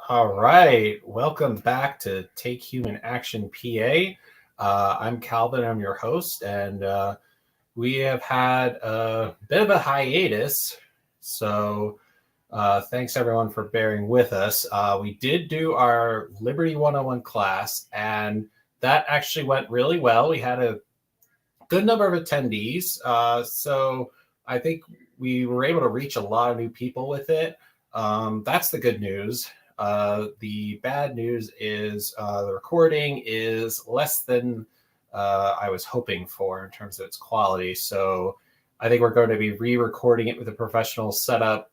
All right, welcome back to Take Human Action PA. I'm Calvin, I'm your host, and we have had a bit of a hiatus. So thanks everyone for bearing with us. We did do our Liberty 101 class, and that actually went really well. We had a good number of attendees. So I think we were able to reach a lot of new people with it. That's the good news. The bad news is the recording is less than I was hoping for in terms of its quality. So I think we're going to be re-recording it with a professional setup.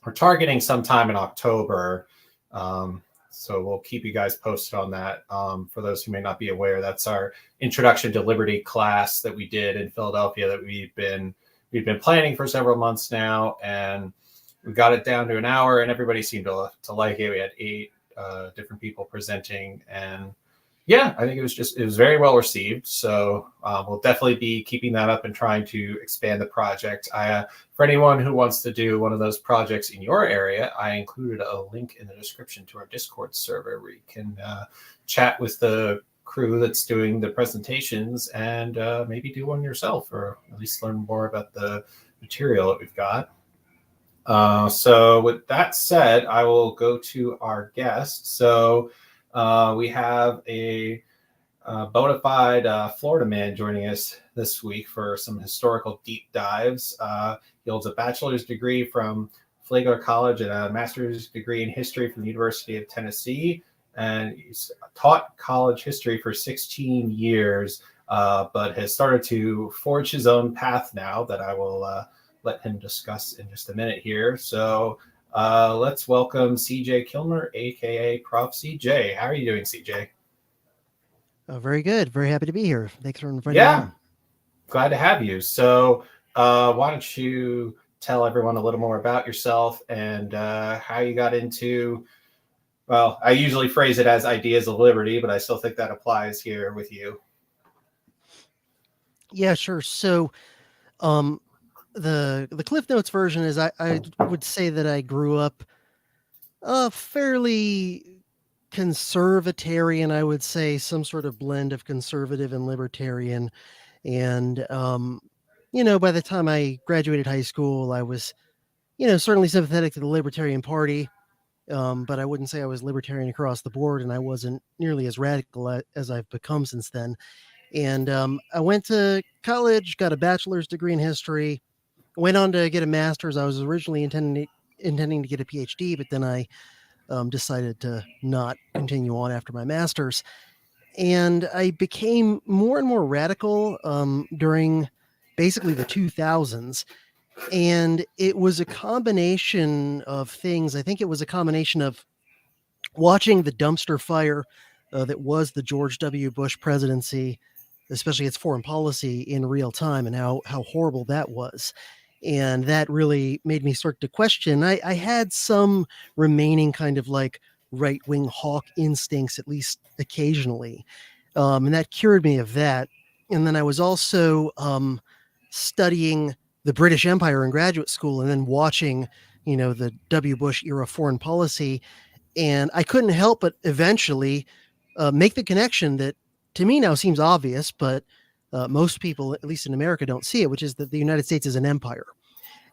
We're targeting sometime in October. So we'll keep you guys posted on that. For those who may not be aware, that's our Introduction to Liberty class that we did in Philadelphia that we've been planning for several months now, and we got it down to an hour, and everybody seemed to like it. We had 8 different people presenting, and yeah, I think it was very well received. So we'll definitely be keeping that up and trying to expand the project. For anyone who wants to do one of those projects in your area, I included a link in the description to our Discord server where you can chat with the crew that's doing the presentations and maybe do one yourself, or at least learn more about the material that we've got. So with that said, I will go to our guest. So we have a bona fide Florida man joining us this week for some historical deep dives. He holds a bachelor's degree from Flagler College and a master's degree in history from the University of Tennessee. And he's taught college history for 16 years, but has started to forge his own path now that I will let him discuss in just a minute here. So let's welcome CJ Killmer, aka Prof. CJ. How are you doing, CJ? Very good. Very happy to be here. Thanks for inviting me on. Glad to have you. So why don't you tell everyone a little more about yourself and how you got into, well, I usually phrase it as ideas of liberty, but I still think that applies here with you. Yeah, sure. So the Cliff Notes version is I would say that I grew up fairly conservatarian, I would say, some sort of blend of conservative and libertarian. And, by the time I graduated high school, I was, certainly sympathetic to the Libertarian Party. But I wouldn't say I was libertarian across the board, and I wasn't nearly as radical as I've become since then. And I went to college, got a bachelor's degree in history, went on to get a master's. I was originally intending to get a PhD, but then I decided to not continue on after my master's. And I became more and more radical during basically the 2000s. And it was a combination of things. I think it was a combination of watching the dumpster fire that was the George W. Bush presidency, especially its foreign policy, in real time, and how horrible that was. And that really made me start to question. I had some remaining kind of like right-wing hawk instincts, at least occasionally. And that cured me of that. And then I was also studying the British Empire in graduate school and then watching, the W. Bush era foreign policy. And I couldn't help but eventually make the connection that to me now seems obvious, but most people, at least in America, don't see it, which is that the United States is an empire.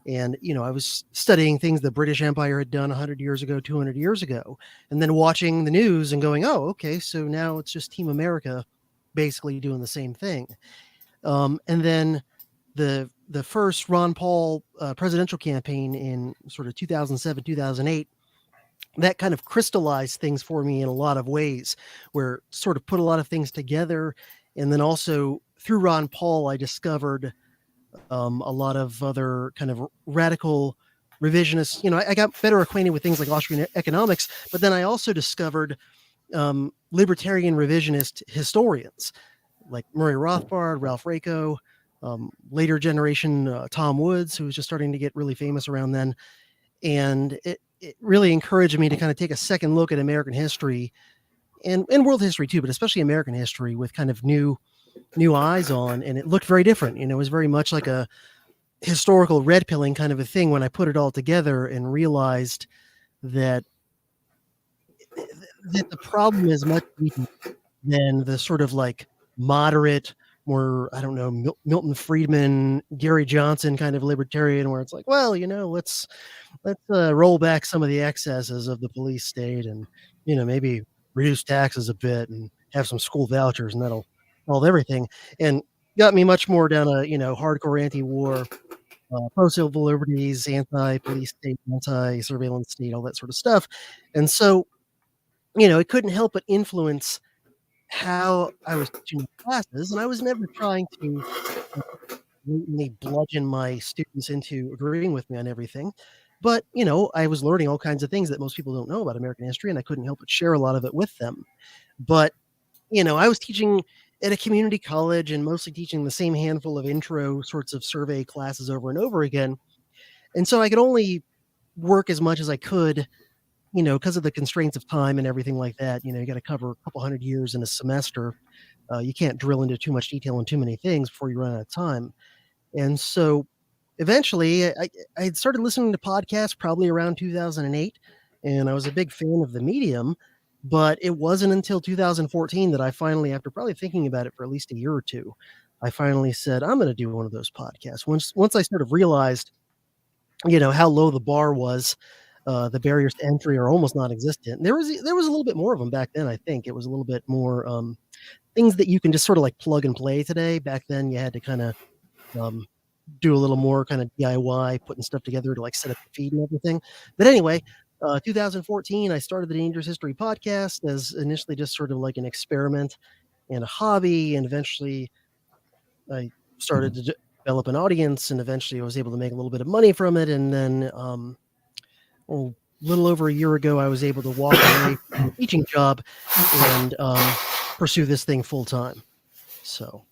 And, I was studying things the British Empire had done 100 years ago, 200 years ago, and then watching the news and going, oh, okay, so now it's just Team America basically doing the same thing. And then the first Ron Paul presidential campaign in sort of 2007, 2008, that kind of crystallized things for me in a lot of ways, where sort of put a lot of things together. And then also through Ron Paul, I discovered a lot of other kind of radical revisionists. I got better acquainted with things like Austrian economics, but then I also discovered libertarian revisionist historians like Murray Rothbard, Ralph Raico, later generation Tom Woods, who was just starting to get really famous around then. And it really encouraged me to kind of take a second look at American history and world history too, but especially American history with kind of new eyes on. And it looked very different. It was very much like a historical red pilling kind of a thing when I put it all together and realized that that the problem is much deeper than the sort of like moderate, more, I don't know, Milton Friedman, Gary Johnson kind of libertarian, where it's like, well, let's roll back some of the excesses of the police state, and maybe reduce taxes a bit and have some school vouchers, and that'll solve everything. And got me much more down a hardcore anti-war, pro-civil liberties, anti-police state, anti-surveillance state, all that sort of stuff. And so it couldn't help but influence how I was teaching classes, and I was never trying to blatantly bludgeon my students into agreeing with me on everything. But, I was learning all kinds of things that most people don't know about American history, and I couldn't help but share a lot of it with them. But, I was teaching at a community college and mostly teaching the same handful of intro sorts of survey classes over and over again. And so I could only work as much as I could, because of the constraints of time and everything like that. You got to cover a couple hundred years in a semester. You can't drill into too much detail on too many things before you run out of time. And so eventually I had started listening to podcasts probably around 2008, and I was a big fan of the medium. But it wasn't until 2014 that I finally, after probably thinking about it for at least a year or two, I finally said, I'm going to do one of those podcasts. Once I sort of realized, how low the bar was, the barriers to entry are almost non-existent. There was a little bit more of them back then. I think it was a little bit more things that you can just sort of like plug and play today. Back then, you had to kind of do a little more kind of DIY, putting stuff together to like set up the feed and everything. But anyway, 2014, I started the Dangerous History podcast as initially just sort of like an experiment and a hobby, and eventually I started to develop an audience, and eventually I was able to make a little bit of money from it. And then a little over a year ago, I was able to walk away from the teaching job and pursue this thing full time. So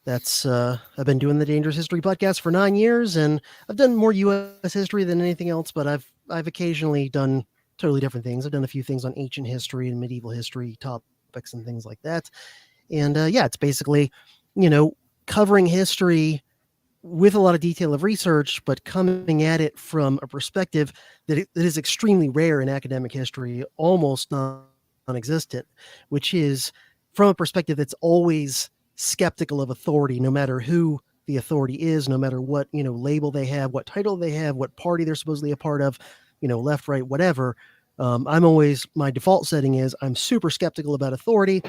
that's I've been doing the Dangerous History podcast for 9 years, and I've done more U.S. history than anything else, but I've occasionally done totally different things. I've done a few things on ancient history and medieval history topics and things like that. And it's basically, covering history with a lot of detail of research, but coming at it from a perspective that is extremely rare in academic history, almost non-existent, which is from a perspective that's always skeptical of authority, no matter who the authority is, no matter what, label they have, what title they have, what party they're supposedly a part of, left, right, whatever. My default setting is I'm super skeptical about authority,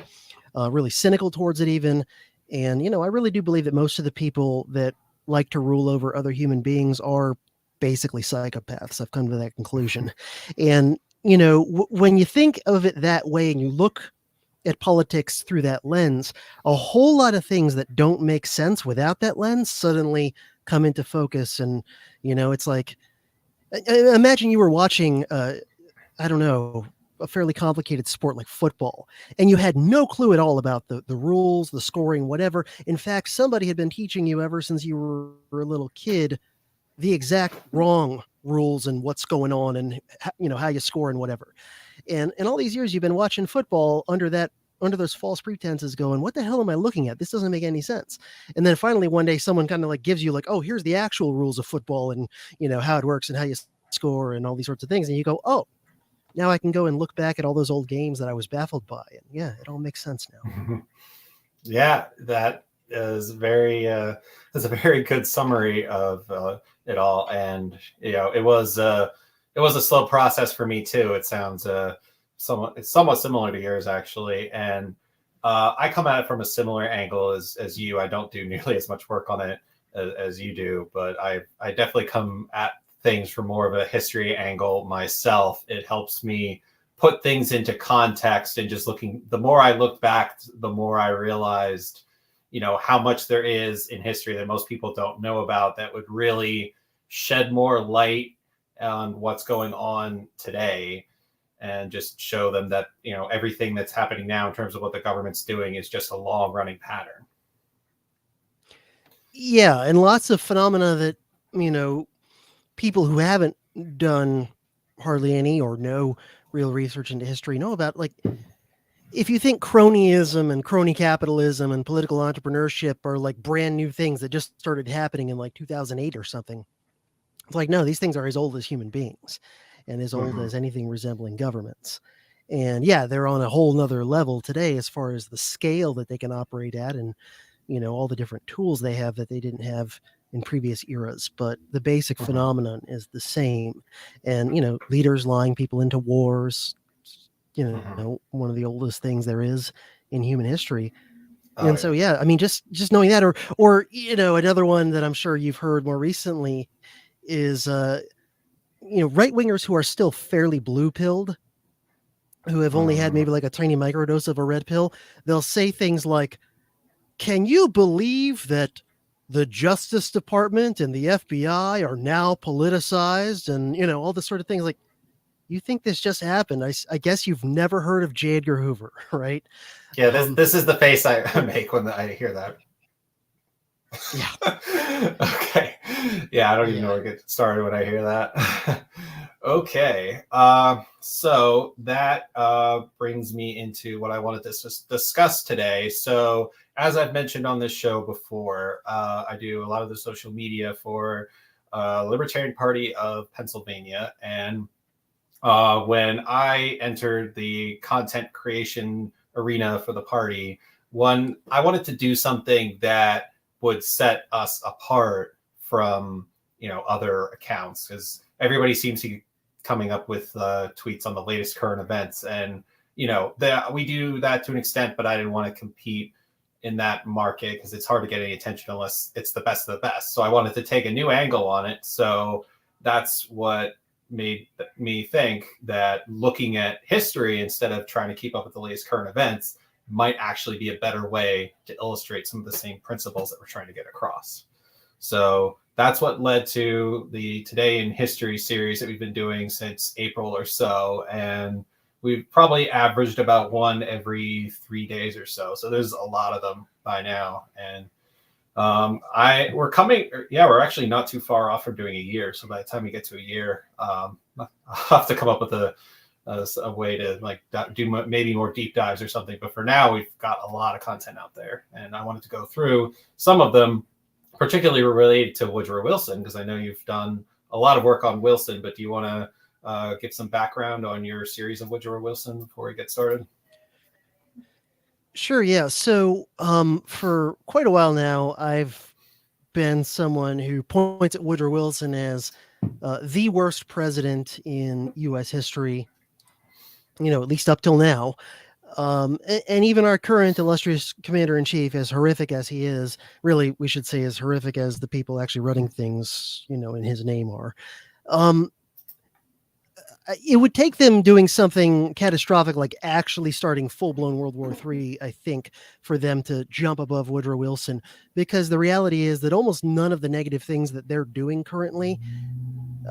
really cynical towards it even. And, I really do believe that most of the people that like to rule over other human beings are basically psychopaths. I've come to that conclusion. And, when you think of it that way and you look at politics through that lens, a whole lot of things that don't make sense without that lens suddenly come into focus. And, it's like, imagine you were watching, I don't know, a fairly complicated sport like football, and you had no clue at all about the rules, the scoring, whatever. In fact, somebody had been teaching you ever since you were a little kid the exact wrong rules and what's going on, and how you score and whatever. And all these years you've been watching football under those false pretenses, going, what the hell am I looking at? This doesn't make any sense. And then finally one day someone kind of like gives you like, oh, here's the actual rules of football, and how it works and how you score and all these sorts of things. And you go, oh, now I can go and look back at all those old games that I was baffled by. And yeah, it all makes sense now. Yeah, that is that's a very good summary of it all. And it was a slow process for me too. It sounds somewhat similar to yours actually. And I come at it from a similar angle as you. I don't do nearly as much work on it as you do, but I definitely come at things from more of a history angle myself. It helps me put things into context, and just the more I looked back, the more I realized, how much there is in history that most people don't know about that would really shed more light on what's going on today, and just show them that, everything that's happening now in terms of what the government's doing is just a long running pattern. Yeah. And lots of phenomena that, people who haven't done hardly any or no real research into history know about. Like, if you think cronyism and crony capitalism and political entrepreneurship are like brand new things that just started happening in like 2008 or something, it's like, no, these things are as old as human beings and as old as anything resembling governments. And yeah, they're on a whole nother level today as far as the scale that they can operate at, and all the different tools they have that they didn't have in previous eras. But the basic Mhm. phenomenon is the same. And leaders lying people into wars, Mhm. one of the oldest things there is in human history. Oh And so yeah. yeah, I mean, just knowing that, or another one that I'm sure you've heard more recently is right wingers who are still fairly blue pilled, who have only had Mm. maybe like a tiny microdose of a red pill. They'll say things like, can you believe that the Justice Department and the FBI are now politicized, and all this sort of things? Like, you think this just happened? I guess you've never heard of J. Edgar Hoover, right? Yeah, this Um, this is the face I make when I hear that. yeah, Okay. Yeah, I don't even know yeah. where to get started when I hear that. Okay. So that brings me into what I wanted to discuss today. So, as I've mentioned on this show before, I do a lot of the social media for Libertarian Party of Pennsylvania. And when I entered the content creation arena for the party, I wanted to do something that would set us apart from other accounts, because everybody seems to be coming up with tweets on the latest current events, and we do that to an extent, but I didn't want to compete in that market because it's hard to get any attention unless it's the best of the best. So I wanted to take a new angle on it. So that's what made me think that looking at history instead of trying to keep up with the latest current events might actually be a better way to illustrate some of the same principles that we're trying to get across. So that's what led to the Today in History series that we've been doing since April or so. And we've probably averaged about one every 3 days or so. So there's a lot of them by now. And we're actually not too far off from doing a year. So by the time we get to a year, I'll have to come up with a way to like do maybe more deep dives or something. But for now, we've got a lot of content out there, and I wanted to go through some of them, particularly related to Woodrow Wilson, because I know you've done a lot of work on Wilson. But do you want to give some background on your series of Woodrow Wilson before we get started? Sure, yeah. So, for quite a while now, I've been someone who points at Woodrow Wilson as the worst president in U.S. history, at least up till now. And even our current illustrious commander in chief, as horrific as he is, really, we should say as horrific as the people actually running things, in his name are. Um, it would take them doing something catastrophic, like actually starting full-blown World War III, I think, for them to jump above Woodrow Wilson, because the reality is that almost none of the negative things that they're doing currently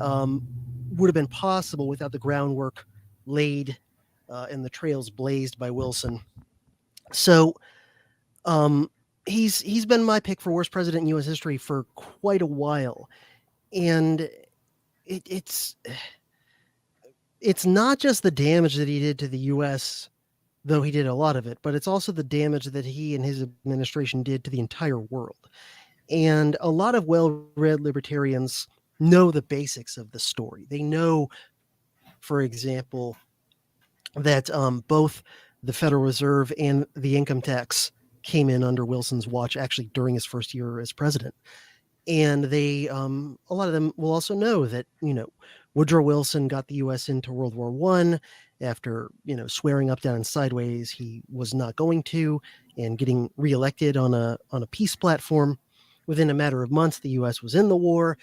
um, would have been possible without the groundwork laid and the trails blazed by Wilson. So um, he's been my pick for worst president in U.S. history for quite a while, and it's not just the damage that he did to the U.S., though he did a lot of it, but it's also the damage that he and his administration did to the entire world. And a lot of well-read libertarians know the basics of the story. They know, for example, that both the Federal Reserve and the income tax came in under Wilson's watch, actually during his first year as president. And they, a lot of them will also know that, Woodrow Wilson got the U.S. into World War I after, swearing up, down, and sideways he was not going to, and getting reelected on a peace platform. Within a matter of months, the U.S. was in the war,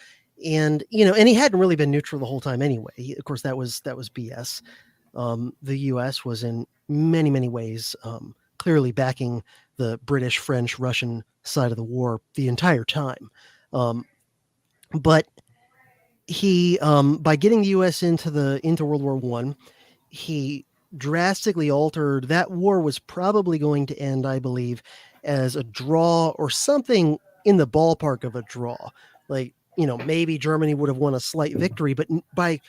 and and he hadn't really been neutral the whole time anyway. Of course, that was BS. The U.S. was in many, many ways clearly backing the British, French, Russian side of the war the entire time. Um, but he, by getting the U.S. into World War I, he drastically altered. That war was probably going to end, I believe, as a draw or something in the ballpark of a draw. Like, maybe Germany would have won a slight victory, but by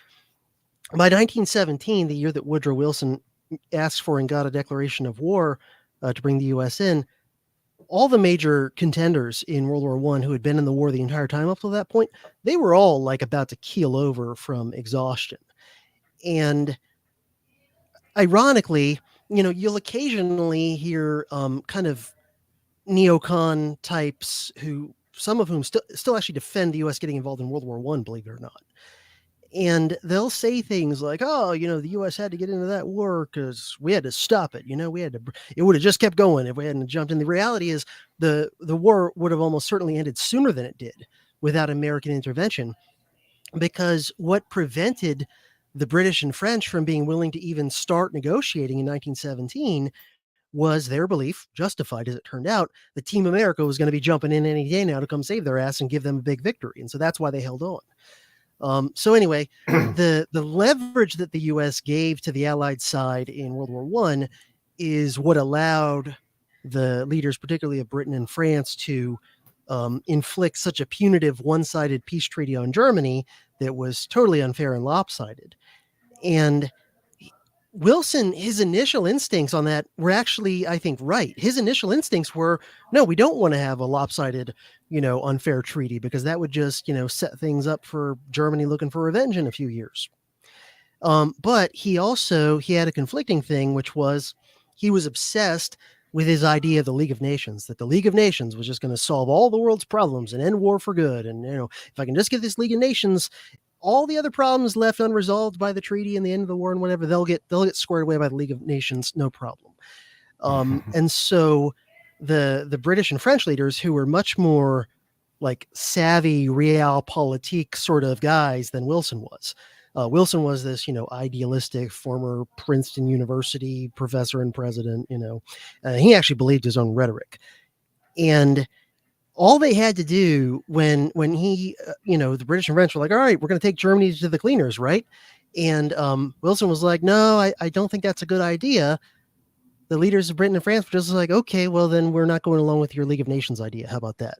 1917, the year that Woodrow Wilson asked for and got a declaration of war to bring the U.S. in, all the major contenders in World War I who had been in the war the entire time up to that point, they were all like about to keel over from exhaustion. And ironically, you'll occasionally hear kind of neocon types who some of whom still actually defend the U.S. getting involved in World War One, believe it or not. And they'll say things like, "Oh, the U.S. had to get into that war because we had to stop it. We had to. It would have just kept going if we hadn't jumped in." The reality is, the war would have almost certainly ended sooner than it did without American intervention, because what prevented the British and French from being willing to even start negotiating in 1917 was their belief, justified as it turned out, that Team America was going to be jumping in any day now to come save their ass and give them a big victory. And so that's why they held on. So anyway, the leverage that the U.S. gave to the Allied side in World War One is what allowed the leaders, particularly of Britain and France, to inflict such a punitive one-sided peace treaty on Germany that was totally unfair and lopsided. And Wilson, his initial instincts on that were actually, I think, right. His initial instincts were, no, we don't want to have a lopsided, unfair treaty, because that would just, set things up for Germany looking for revenge in a few years. But he had a conflicting thing, which was he was obsessed with his idea of the League of Nations, that the League of Nations was just going to solve all the world's problems and end war for good. And, if I can just get this League of Nations, all the other problems left unresolved by the treaty and the end of the war and whatever, they'll get squared away by the League of Nations, no problem. And so the British and French leaders, who were much more like savvy realpolitik sort of guys than Wilson was. Wilson was this, idealistic former Princeton University professor and president. He actually believed his own rhetoric, and all they had to do when he, the British and French were like, all right, we're going to take Germany to the cleaners, right? And Wilson was like, no, I don't think that's a good idea. The leaders of Britain and France were just like, okay, well, then we're not going along with your League of Nations idea. How about that?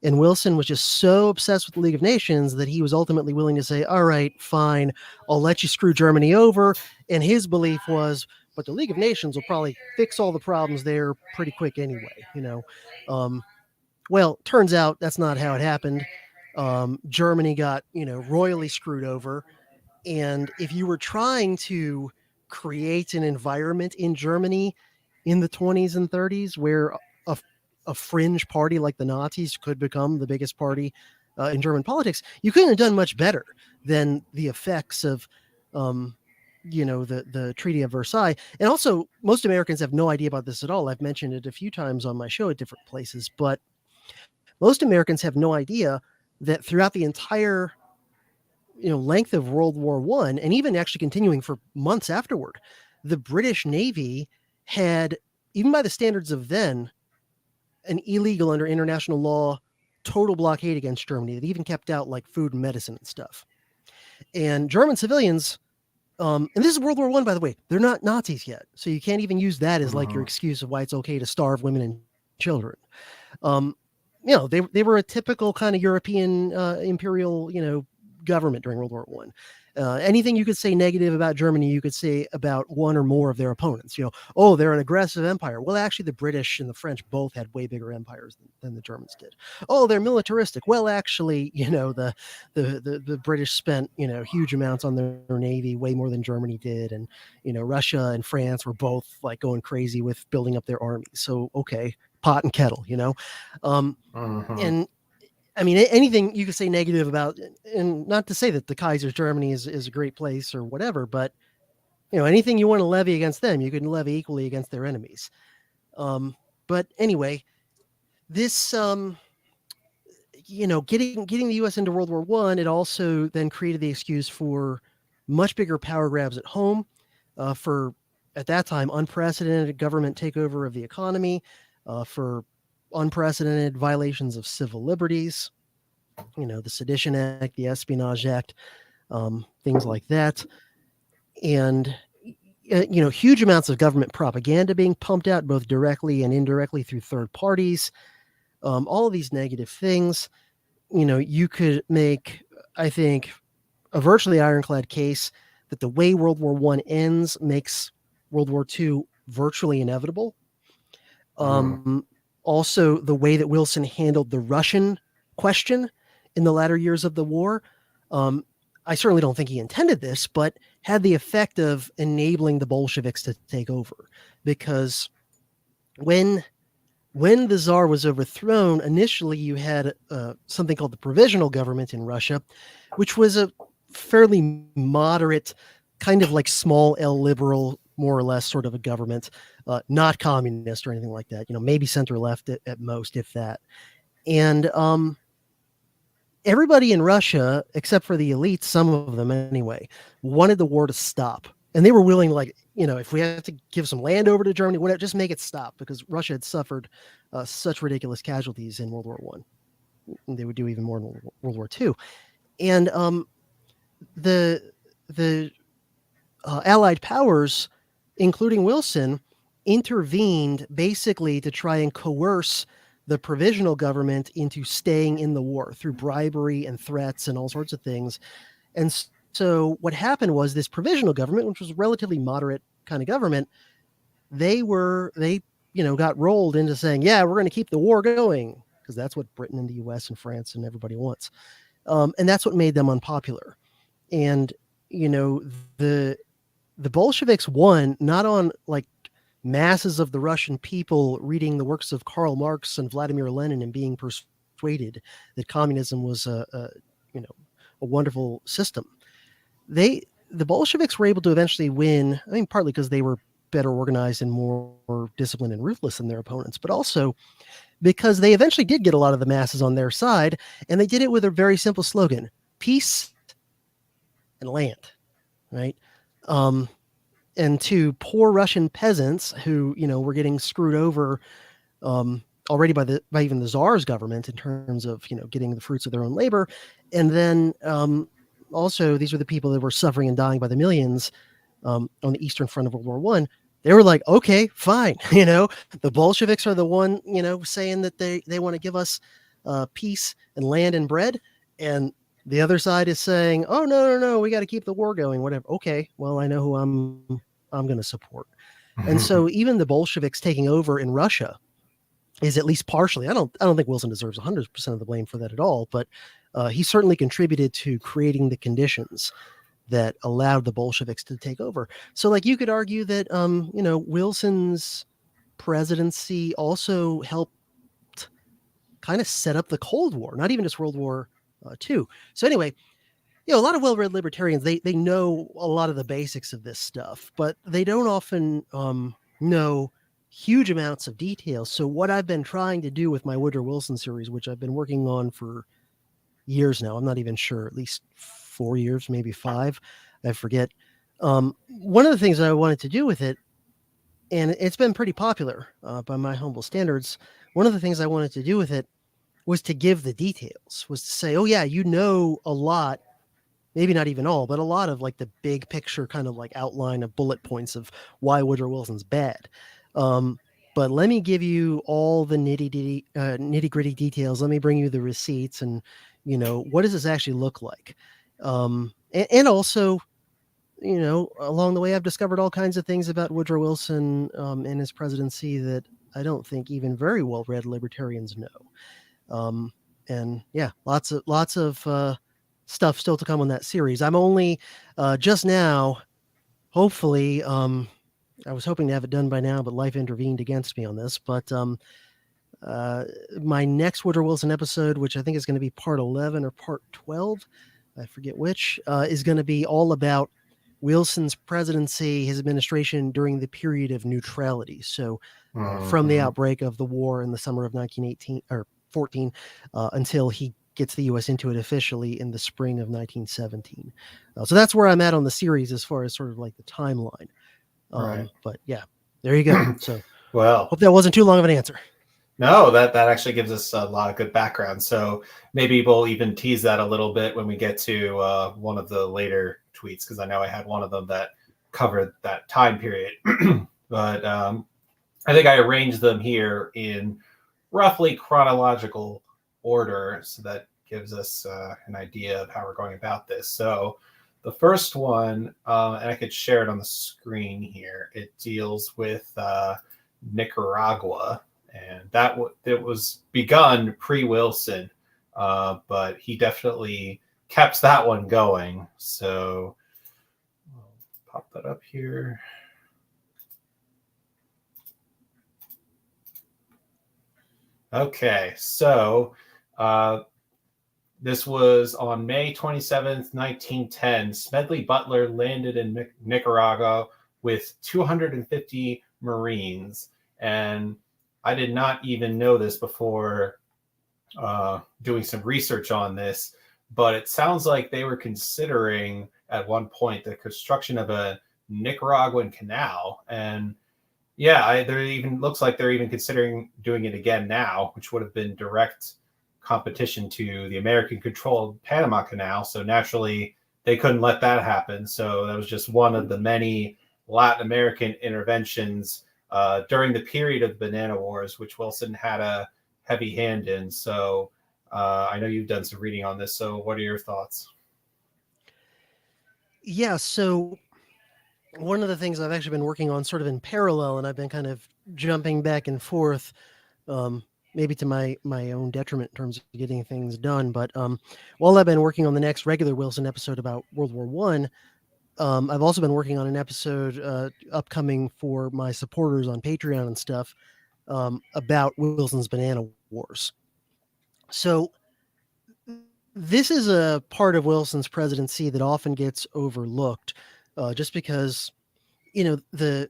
And Wilson was just so obsessed with the League of Nations that he was ultimately willing to say, all right, fine, I'll let you screw Germany over. And his belief was, but the League of Nations will probably fix all the problems there pretty quick anyway, Well, turns out that's not how it happened. Germany got, royally screwed over. And if you were trying to create an environment in Germany in the 20s and 30s where a fringe party like the Nazis could become the biggest party in German politics, you couldn't have done much better than the effects of, the Treaty of Versailles. And also, most Americans have no idea about this at all. I've mentioned it a few times on my show at different places, but most Americans have no idea that throughout the entire length of World War One, and even actually continuing for months afterward, the British Navy had, even by the standards of then, an illegal under international law total blockade against Germany that even kept out like food and medicine and stuff. And German civilians, and this is World War One, by the way, they're not Nazis yet, so you can't even use that as like your excuse of why it's okay to starve women and children. They were a typical kind of European imperial, government during World War One. Anything you could say negative about Germany, you could say about one or more of their opponents. Oh, they're an aggressive empire. Well, actually, the British and the French both had way bigger empires than the Germans did. Oh, they're militaristic. Well, actually, the British spent huge amounts on their navy, way more than Germany did, and Russia and France were both like going crazy with building up their armies. So okay, pot and kettle, and. I mean, anything you could say negative about, and not to say that the Kaiser's Germany is a great place or whatever, but, anything you want to levy against them, you can levy equally against their enemies. But anyway, this, getting the U.S. into World War One, it also then created the excuse for much bigger power grabs at home, for, at that time, unprecedented government takeover of the economy, for unprecedented violations of civil liberties, the Sedition Act, the Espionage Act, things like that. And, huge amounts of government propaganda being pumped out both directly and indirectly through third parties. All of these negative things, you could make, I think, a virtually ironclad case that the way World War One ends makes World War II virtually inevitable. Also, the way that Wilson handled the Russian question in the latter years of the war, I I certainly don't think he intended this, but had the effect of enabling the Bolsheviks to take over. Because when the Tsar was overthrown, initially you had something called the Provisional Government in Russia, which was a fairly moderate, kind of like small L liberal, more or less sort of a government, not communist or anything like that. Maybe center left at most, if that. And everybody in Russia, except for the elites, some of them anyway, wanted the war to stop. And they were willing, like, if we have to give some land over to Germany, whatever, just make it stop, because Russia had suffered such ridiculous casualties in World War One. They would do even more in World War Two. And the Allied powers, including Wilson, intervened basically to try and coerce the provisional government into staying in the war through bribery and threats and all sorts of things. And so what happened was this provisional government, which was a relatively moderate kind of government, they got rolled into saying, yeah, we're going to keep the war going, because that's what Britain and the US and France and everybody wants. And that's what made them unpopular. And, the Bolsheviks won not on like masses of the Russian people reading the works of Karl Marx and Vladimir Lenin and being persuaded that communism was a wonderful system. The Bolsheviks were able to eventually win. I mean, partly because they were better organized and more disciplined and ruthless than their opponents, but also because they eventually did get a lot of the masses on their side, and they did it with a very simple slogan: peace and land, right? And to poor Russian peasants who, were getting screwed over already by even the Tsar's government in terms of, getting the fruits of their own labor. And then also these were the people that were suffering and dying by the millions on the Eastern Front of World War One. They were like, okay, fine. The Bolsheviks are the one, saying that they want to give us peace and land and bread. And the other side is saying, oh, no, we got to keep the war going, whatever. Okay, well, I know who I'm going to support. And so even the Bolsheviks taking over in Russia is at least partially, I don't think Wilson deserves 100% of the blame for that at all, but he certainly contributed to creating the conditions that allowed the Bolsheviks to take over. So like you could argue that, Wilson's presidency also helped kind of set up the Cold War, not even just World War II. So anyway, a lot of well-read libertarians, they know a lot of the basics of this stuff, but they don't often know huge amounts of detail. So what I've been trying to do with my Woodrow Wilson series, which I've been working on for years now, I'm not even sure, at least 4 years, maybe 5, I forget. One of the things that I wanted to do with it, and it's been pretty popular by my humble standards, one of the things I wanted to do with it was to give the details, was to say, oh yeah, a lot, maybe not even all, but a lot of like the big picture kind of like outline of bullet points of why Woodrow Wilson's bad. But let me give you all the nitty gritty details. Let me bring you the receipts and, what does this actually look like? And also, along the way, I've discovered all kinds of things about Woodrow Wilson and his presidency that I don't think even very well-read libertarians know. And yeah, lots of stuff still to come on that series. I'm only just now, hopefully, I was hoping to have it done by now, but life intervened against me on this. But my next Woodrow Wilson episode, which I think is going to be part 11 or part 12, I forget which, is going to be all about Wilson's presidency, his administration during the period of neutrality. So from the outbreak of the war in the summer of 1918 or 14 until he gets the U.S. into it officially in the spring of 1917. So that's where I'm at on the series as far as sort of like the timeline. Right. But yeah, there you go. So well, hope that wasn't too long of an answer. No, that actually gives us a lot of good background. So maybe we'll even tease that a little bit when we get to one of the later tweets, because I know I had one of them that covered that time period. But I think I arranged them here in roughly chronological order, so that gives us an idea of how we're going about this. So the first one, and I could share it on the screen here, it deals with Nicaragua. And it was begun pre-Wilson, but he definitely kept that one going. So I'll pop that up here. Okay, so this was on May 27th, 1910. Smedley Butler landed in Nicaragua with 250 Marines. And I did not even know this before doing some research on this, but it sounds like they were considering at one point the construction of a Nicaraguan canal. And yeah, there even looks like they're even considering doing it again now, which would have been direct competition to the American-controlled Panama Canal. So naturally, they couldn't let that happen. So that was just one of the many Latin American interventions during the period of the Banana Wars, which Wilson had a heavy hand in. So I know you've done some reading on this. So what are your thoughts? Yeah, so one of the things I've actually been working on sort of in parallel, and I've been kind of jumping back and forth, maybe to my own detriment in terms of getting things done. But while I've been working on the next regular Wilson episode about World War One, I've also been working on an episode upcoming for my supporters on Patreon and stuff about Wilson's Banana Wars. So this is a part of Wilson's presidency that often gets overlooked, just because, you know, the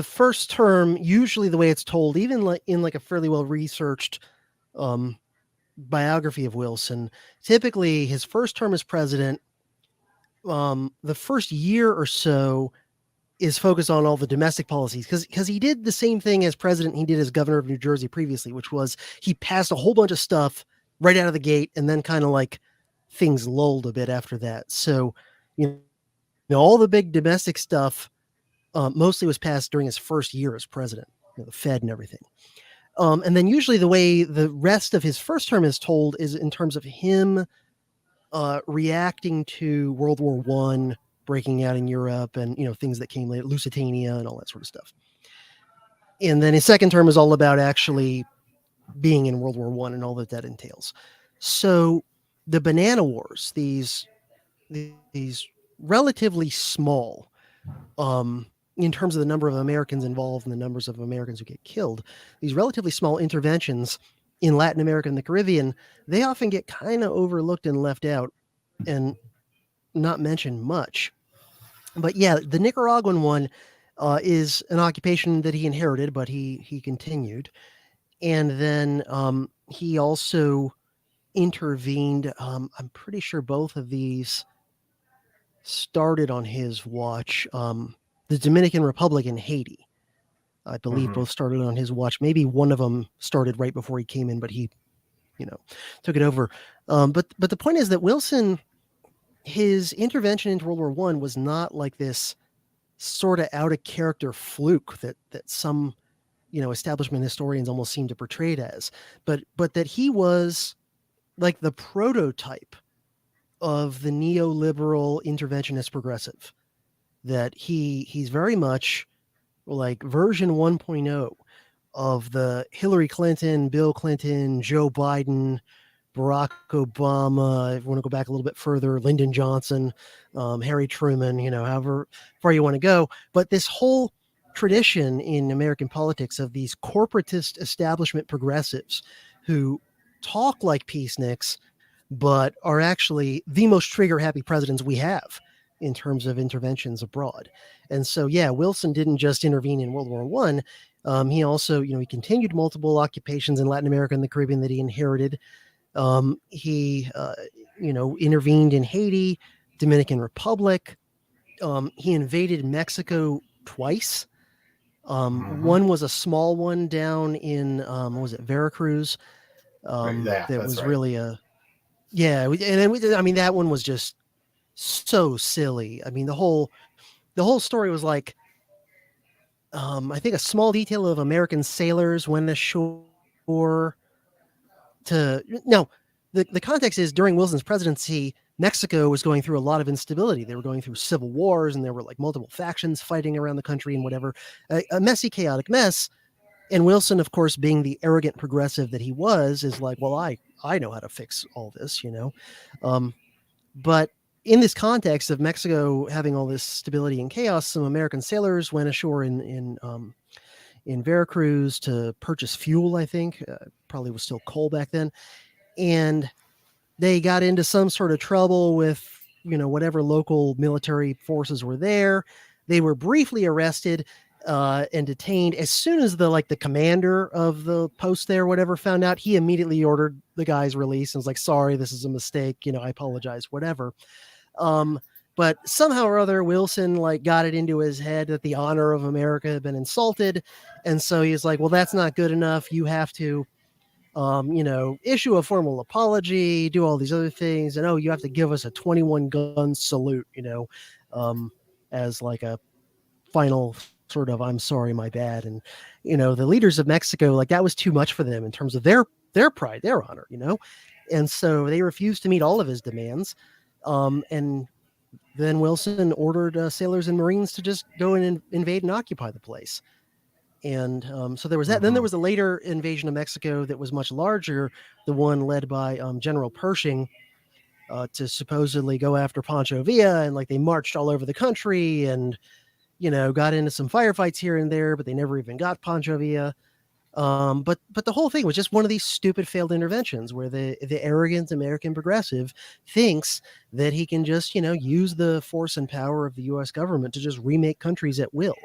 first term, usually the way it's told, even like in like a fairly well researched biography of Wilson, typically his first term as president, the first year or so is focused on all the domestic policies, because he did the same thing as president he did as governor of New Jersey previously, which was he passed a whole bunch of stuff right out of the gate, and then kind of like things lulled a bit after that. So, you know, all the big domestic stuff mostly was passed during his first year as president, you know, the Fed and everything. And then usually the way the rest of his first term is told is in terms of him reacting to World War One breaking out in Europe, and, you know, things that came later, Lusitania and all that sort of stuff. And then his second term is all about actually being in World War One and all that entails. So the Banana Wars, these relatively small, in terms of the number of Americans involved and the numbers of Americans who get killed, these relatively small interventions in Latin America and the Caribbean, they often get kind of overlooked and left out and not mentioned much. But yeah, the Nicaraguan one is an occupation that he inherited, but he continued. And then he also intervened. I'm pretty sure both of these started on his watch. The Dominican Republic and Haiti, I believe, both started on his watch. Maybe one of them started right before he came in, but he, you know, took it over. But the point is that Wilson, his intervention into World War One was not like this sort of out of character fluke that some, you know, establishment historians almost seem to portray it as, but that he was like the prototype of the neoliberal interventionist progressive, that he's very much like version 1.0 of the Hillary Clinton, Bill Clinton, Joe Biden, Barack Obama, if you want to go back a little bit further, Lyndon Johnson, Harry Truman, you know, however far you want to go. But this whole tradition in American politics of these corporatist establishment progressives who talk like peaceniks, but are actually the most trigger happy presidents we have in terms of interventions abroad. And so, yeah, Wilson didn't just intervene in World War One. He also, you know, he continued multiple occupations in Latin America and the Caribbean that he inherited. He, you know, intervened in Haiti, Dominican Republic. He invaded Mexico twice. One was a small one down in, what was it, Veracruz? Yeah, that was right. really I mean, that one was just so silly. I mean, the whole story was like, I think a small detail of American sailors went ashore to, no, the context is during Wilson's presidency, Mexico was going through a lot of instability. They were going through civil wars, and there were like multiple factions fighting around the country and whatever, a messy, chaotic mess. And Wilson, of course, being the arrogant progressive that he was, is like, well, I know how to fix all this, you know. But in this context of Mexico having all this stability and chaos, some American sailors went ashore in Veracruz to purchase fuel. I think probably was still coal back then, and they got into some sort of trouble with whatever local military forces were there. They were briefly arrested and detained. As soon as the commander of the post there, whatever, found out, he immediately ordered the guy's release and was like, "Sorry, this is a mistake. I apologize, whatever." But somehow or other, Wilson got it into his head that the honor of America had been insulted, and so he's like, "Well, that's not good enough. You have to, issue a formal apology, do all these other things, and you have to give us a 21 gun salute, as like a final sort of I'm sorry, my bad." And the leaders of Mexico, that was too much for them in terms of their pride, their honor, and so they refused to meet all of his demands. And then Wilson ordered sailors and Marines to just go and invade and occupy the place. And so there was that. Then there was a later invasion of Mexico that was much larger, the one led by General Pershing to supposedly go after Pancho Villa. And they marched all over the country and, got into some firefights here and there, but they never even got Pancho Villa. But the whole thing was just one of these stupid failed interventions where the arrogant American progressive thinks that he can just, use the force and power of the U.S. government to just remake countries at will.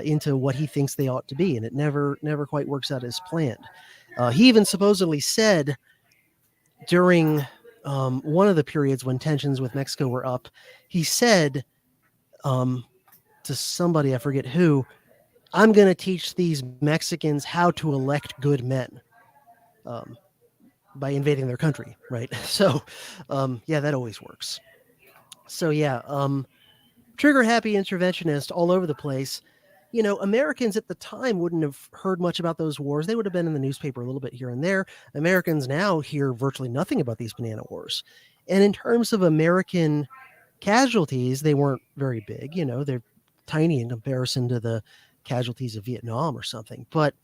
Into what he thinks they ought to be, and it never quite works out as planned. He even supposedly said during one of the periods when tensions with Mexico were up, he said to somebody, I forget who, "I'm going to teach these Mexicans how to elect good men by invading their country," right? So, yeah, that always works. So, yeah, trigger-happy interventionist all over the place. Americans at the time wouldn't have heard much about those wars. They would have been in the newspaper a little bit here and there. Americans now hear virtually nothing about these banana wars. And in terms of American casualties, they weren't very big. They're tiny in comparison to the casualties of Vietnam or something. But,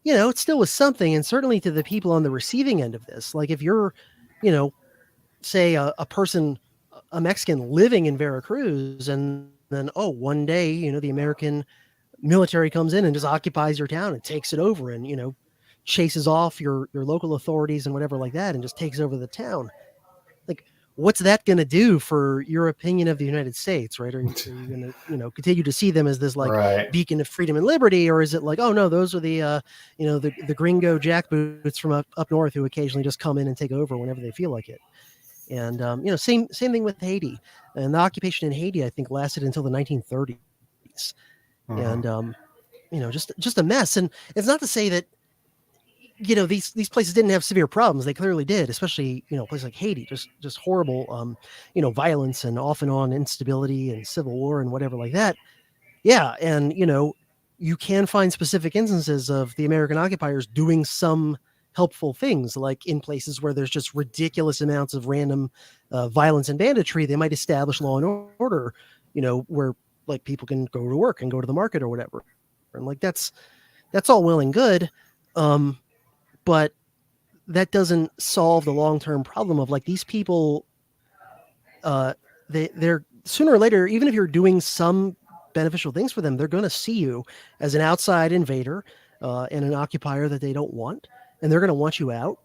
it still was something. And certainly to the people on the receiving end of this, if you're, say a person, a Mexican living in Veracruz, and then, one day, the American military comes in and just occupies your town and takes it over and, chases off your local authorities and whatever like that and just takes over the town. What's that going to do for your opinion of the United States, right? Are you going to, continue to see them as this right. beacon of freedom and liberty? Or is it oh no, those are the, the gringo jackboots from up north who occasionally just come in and take over whenever they feel like it? And, same thing with Haiti. And the occupation in Haiti, I think, lasted until the 1930s. And, just a mess. And it's not to say that, these places didn't have severe problems. They clearly did, especially, places like Haiti, just horrible, violence and off and on instability and civil war and whatever like that. Yeah. And, you can find specific instances of the American occupiers doing some helpful things, like in places where there's just ridiculous amounts of random violence and banditry. They might establish law and order, where people can go to work and go to the market or whatever. And that's all well and good. But that doesn't solve the long-term problem of these people, they're sooner or later, even if you're doing some beneficial things for them, they're going to see you as an outside invader and an occupier that they don't want. And they're going to want you out.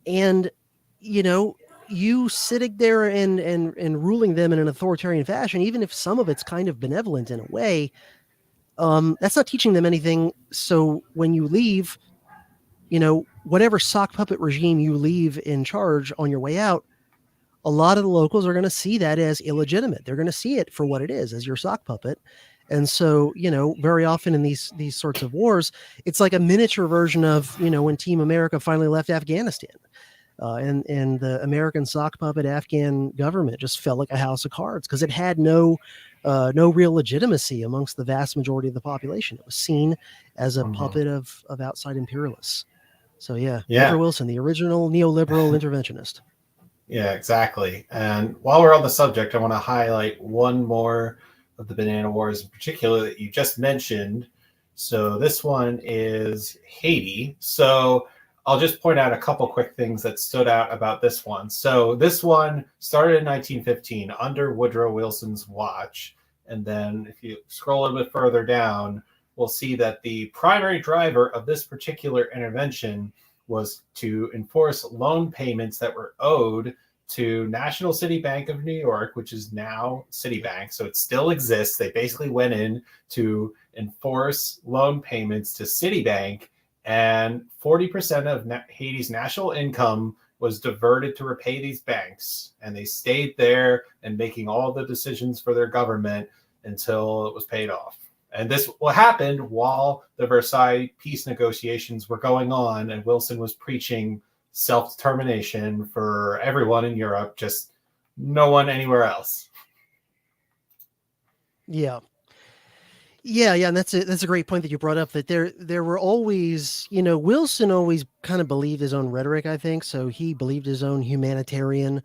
And, you sitting there and ruling them in an authoritarian fashion, even if some of it's kind of benevolent in a way, that's not teaching them anything. So when you leave, whatever sock puppet regime you leave in charge on your way out, a lot of the locals are going to see that as illegitimate. They're going to see it for what it is, as your sock puppet. And so, very often in these sorts of wars, it's like a miniature version of, when Team America finally left Afghanistan. And the American sock puppet Afghan government just felt like a house of cards because it had no real legitimacy amongst the vast majority of the population. It was seen as a puppet of outside imperialists. So yeah, Woodrow Wilson, the original neoliberal interventionist. Yeah, exactly. And while we're on the subject, I want to highlight one more of the banana wars in particular that you just mentioned. So this one is Haiti. So I'll just point out a couple quick things that stood out about this one. So this one started in 1915 under Woodrow Wilson's watch. And then if you scroll a little bit further down, we'll see that the primary driver of this particular intervention was to enforce loan payments that were owed to National City Bank of New York, which is now Citibank. So it still exists. They basically went in to enforce loan payments to Citibank, and 40% of Haiti's national income was diverted to repay these banks. And they stayed there and making all the decisions for their government until it was paid off. And this happened while the Versailles peace negotiations were going on, and Wilson was preaching self-determination for everyone in Europe, just no one anywhere else. Yeah. And that's a great point that you brought up, that there were always, Wilson always kind of believed his own rhetoric, I think. So he believed his own humanitarian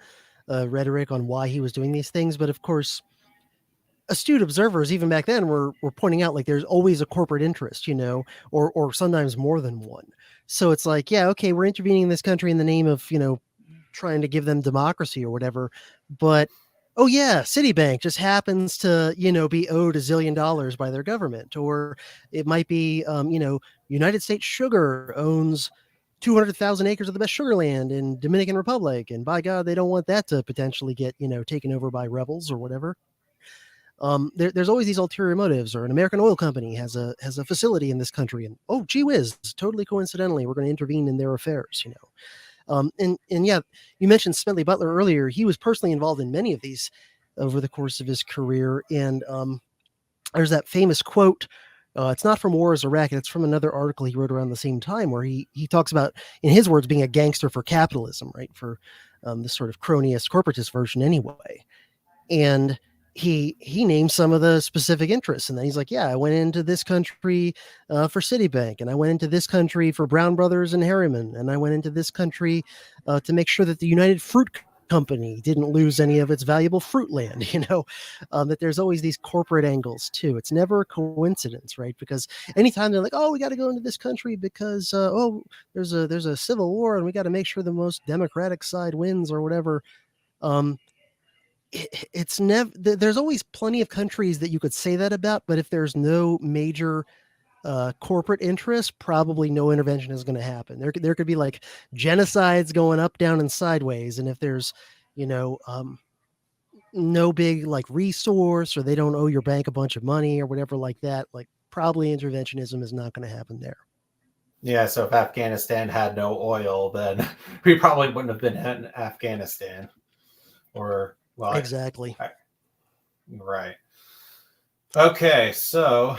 rhetoric on why he was doing these things. But of course, astute observers, even back then, were pointing out, like, there's always a corporate interest, or sometimes more than one. So it's like, yeah, okay, we're intervening in this country in the name of, trying to give them democracy or whatever. But oh yeah, Citibank just happens to, be owed $1 zillion by their government. Or it might be, United States Sugar owns 200,000 acres of the best sugar land in Dominican Republic. And by God, they don't want that to potentially get, taken over by rebels or whatever. There's always these ulterior motives. Or an American oil company has a facility in this country, and oh gee whiz, totally coincidentally, we're going to intervene in their affairs. And yeah, you mentioned Smedley Butler earlier. He was personally involved in many of these over the course of his career. And there's that famous quote. It's not from War is a Racket. It's from another article he wrote around the same time, where he talks about, in his words, being a gangster for capitalism, right? For this sort of cronyist, corporatist version anyway. And he named some of the specific interests. And then he's like, yeah, I went into this country for Citibank, and I went into this country for Brown Brothers and Harriman, and I went into this country to make sure that the United Fruit Company didn't lose any of its valuable fruit land, that there's always these corporate angles too. It's never a coincidence, right? Because anytime they're like, oh, we got to go into this country because, there's a civil war and we got to make sure the most democratic side wins or whatever. It's never, there's always plenty of countries that you could say that about, but if there's no major corporate interest, probably no intervention is going to happen. There could be like genocides going up, down, and sideways, and if there's no big like resource, or they don't owe your bank a bunch of money or whatever like that, like probably interventionism is not going to happen there. Yeah, so if Afghanistan had no oil, then we probably wouldn't have been in Afghanistan. Or well, exactly. Right. Okay, so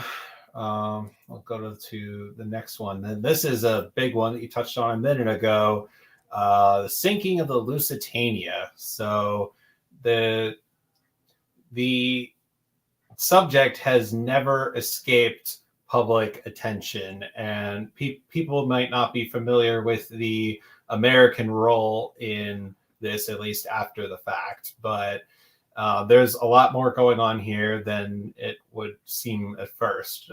we'll go to the next one. Then this is a big one that you touched on a minute ago, the sinking of the Lusitania. So the subject has never escaped public attention, and people might not be familiar with the American role in this, at least after the fact, but there's a lot more going on here than it would seem at first.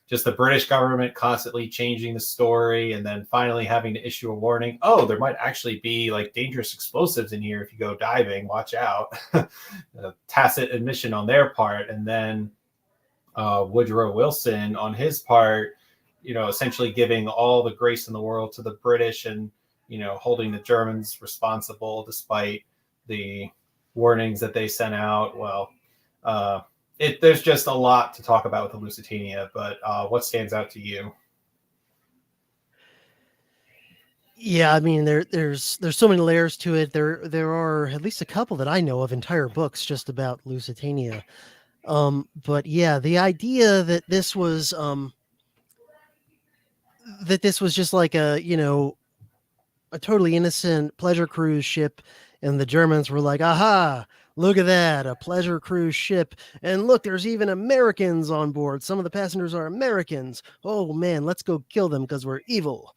Just the British government constantly changing the story, and then finally having to issue a warning. Oh, there might actually be like dangerous explosives in here if you go diving, watch out. Tacit admission on their part. And then Woodrow Wilson on his part, essentially giving all the grace in the world to the British, and holding the Germans responsible despite the warnings that they sent out. Well, there's just a lot to talk about with the Lusitania, but what stands out to you? Yeah, I mean, there's so many layers to it. There are at least a couple that I know of, entire books just about Lusitania. But yeah, the idea that this was just like a totally innocent pleasure cruise ship, and the Germans were like, aha, look at that, a pleasure cruise ship, and look, there's even Americans on board. Some of the passengers are Americans. Oh man, let's go kill them because we're evil.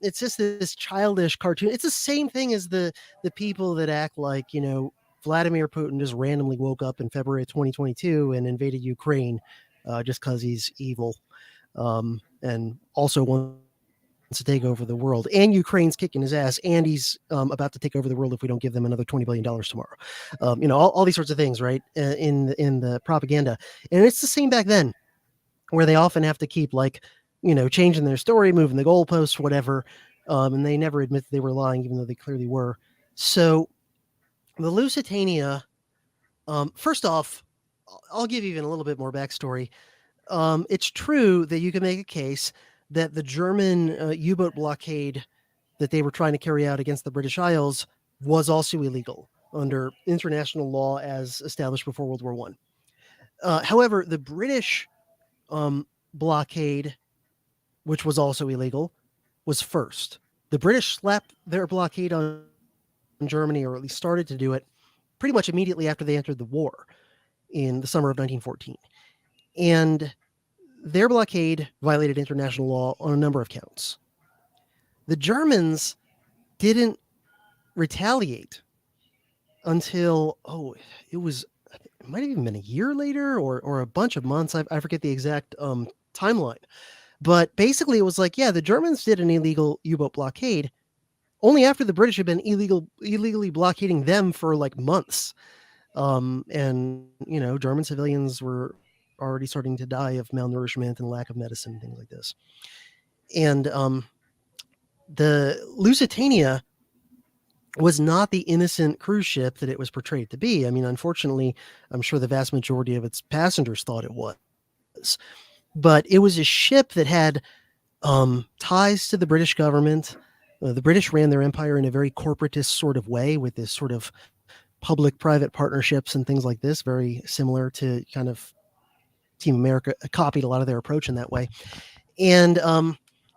It's just this childish cartoon. It's the same thing as the people that act like, Vladimir Putin just randomly woke up in February of 2022 and invaded Ukraine just because he's evil. And also wants to take over the world, and Ukraine's kicking his ass, and he's about to take over the world if we don't give them another $20 billion tomorrow. All these sorts of things, right? In the propaganda, and it's the same back then, where they often have to keep changing their story, moving the goalposts, whatever, and they never admit that they were lying, even though they clearly were. So the Lusitania, first off, I'll give you even a little bit more backstory. It's true that you can make a case that the German U-boat blockade that they were trying to carry out against the British Isles was also illegal under international law as established before World War I. However, the British blockade, which was also illegal, was first. The British slapped their blockade on Germany, or at least started to do it, pretty much immediately after they entered the war in the summer of 1914. And their blockade violated international law on a number of counts. The Germans didn't retaliate until, it might have even been a year later or a bunch of months. I forget the exact timeline. But basically it was like, yeah, the Germans did an illegal U-boat blockade only after the British had been illegally blockading them for like months. And, German civilians were already starting to die of malnourishment and lack of medicine, things like this. And the Lusitania was not the innocent cruise ship that it was portrayed to be. I mean, unfortunately, I'm sure the vast majority of its passengers thought it was. But it was a ship that had ties to the British government. The British ran their empire in a very corporatist sort of way, with this sort of public-private partnerships and things like this, very similar to kind of Team America copied a lot of their approach in that way. And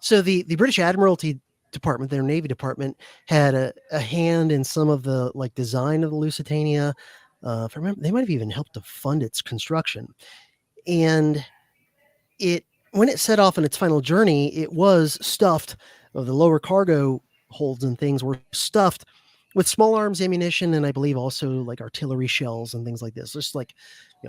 so the British Admiralty Department, their Navy Department, had a hand in some of the design of the Lusitania. If I remember, they might have even helped to fund its construction. And when it set off on its final journey, it was stuffed. The lower cargo holds and things were stuffed with small arms ammunition, and I believe also artillery shells and things like this. Just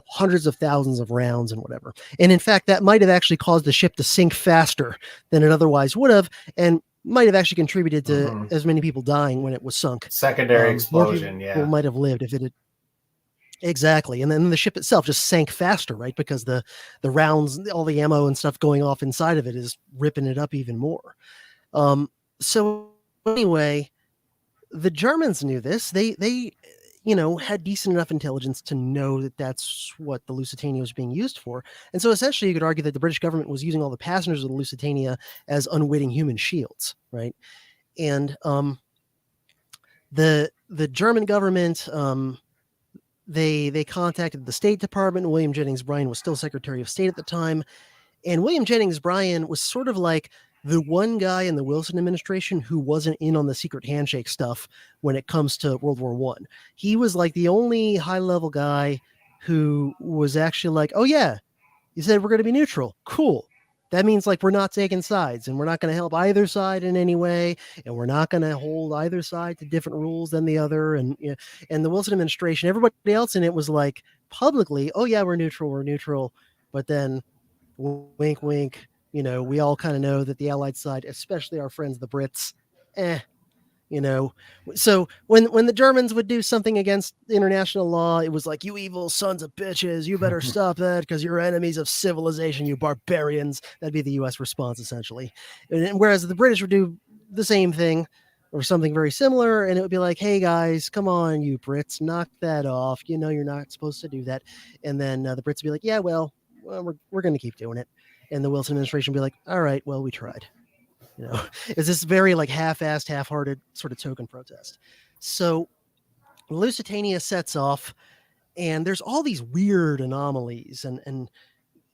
hundreds of thousands of rounds and whatever. And in fact, that might have actually caused the ship to sink faster than it otherwise would have, and might have actually contributed to as many people dying when it was sunk. Secondary explosion, more people might have lived if it had. Exactly. And then the ship itself just sank faster, right? Because the rounds, all the ammo and stuff going off inside of it is ripping it up even more. So anyway, the Germans knew this. They had decent enough intelligence to know that that's what the Lusitania was being used for. And so essentially you could argue that the British government was using all the passengers of the Lusitania as unwitting human shields, right? And the German government, they contacted the State Department. William Jennings Bryan was still Secretary of State at the time. And William Jennings Bryan was sort of like the one guy in the Wilson administration who wasn't in on the secret handshake stuff when it comes to World War I. He was like the only high-level guy who was actually like, oh yeah, you said we're going to be neutral. Cool. That means we're not taking sides, and we're not going to help either side in any way, and we're not going to hold either side to different rules than the other. And the Wilson administration, everybody else in it was like publicly, oh yeah, we're neutral. But then wink, wink, we all kind of know that the Allied side, especially our friends, the Brits, so when the Germans would do something against international law, it was like, you evil sons of bitches, you better stop that because you're enemies of civilization, you barbarians. That'd be the U.S. response, essentially. And whereas the British would do the same thing or something very similar, and it would be like, hey guys, come on, you Brits, knock that off. You're not supposed to do that. And then the Brits would be like, yeah, well we're going to keep doing it. And the Wilson administration would be like, all right, well, we tried. It's this very half-assed, half-hearted sort of token protest. So Lusitania sets off, and there's all these weird anomalies. And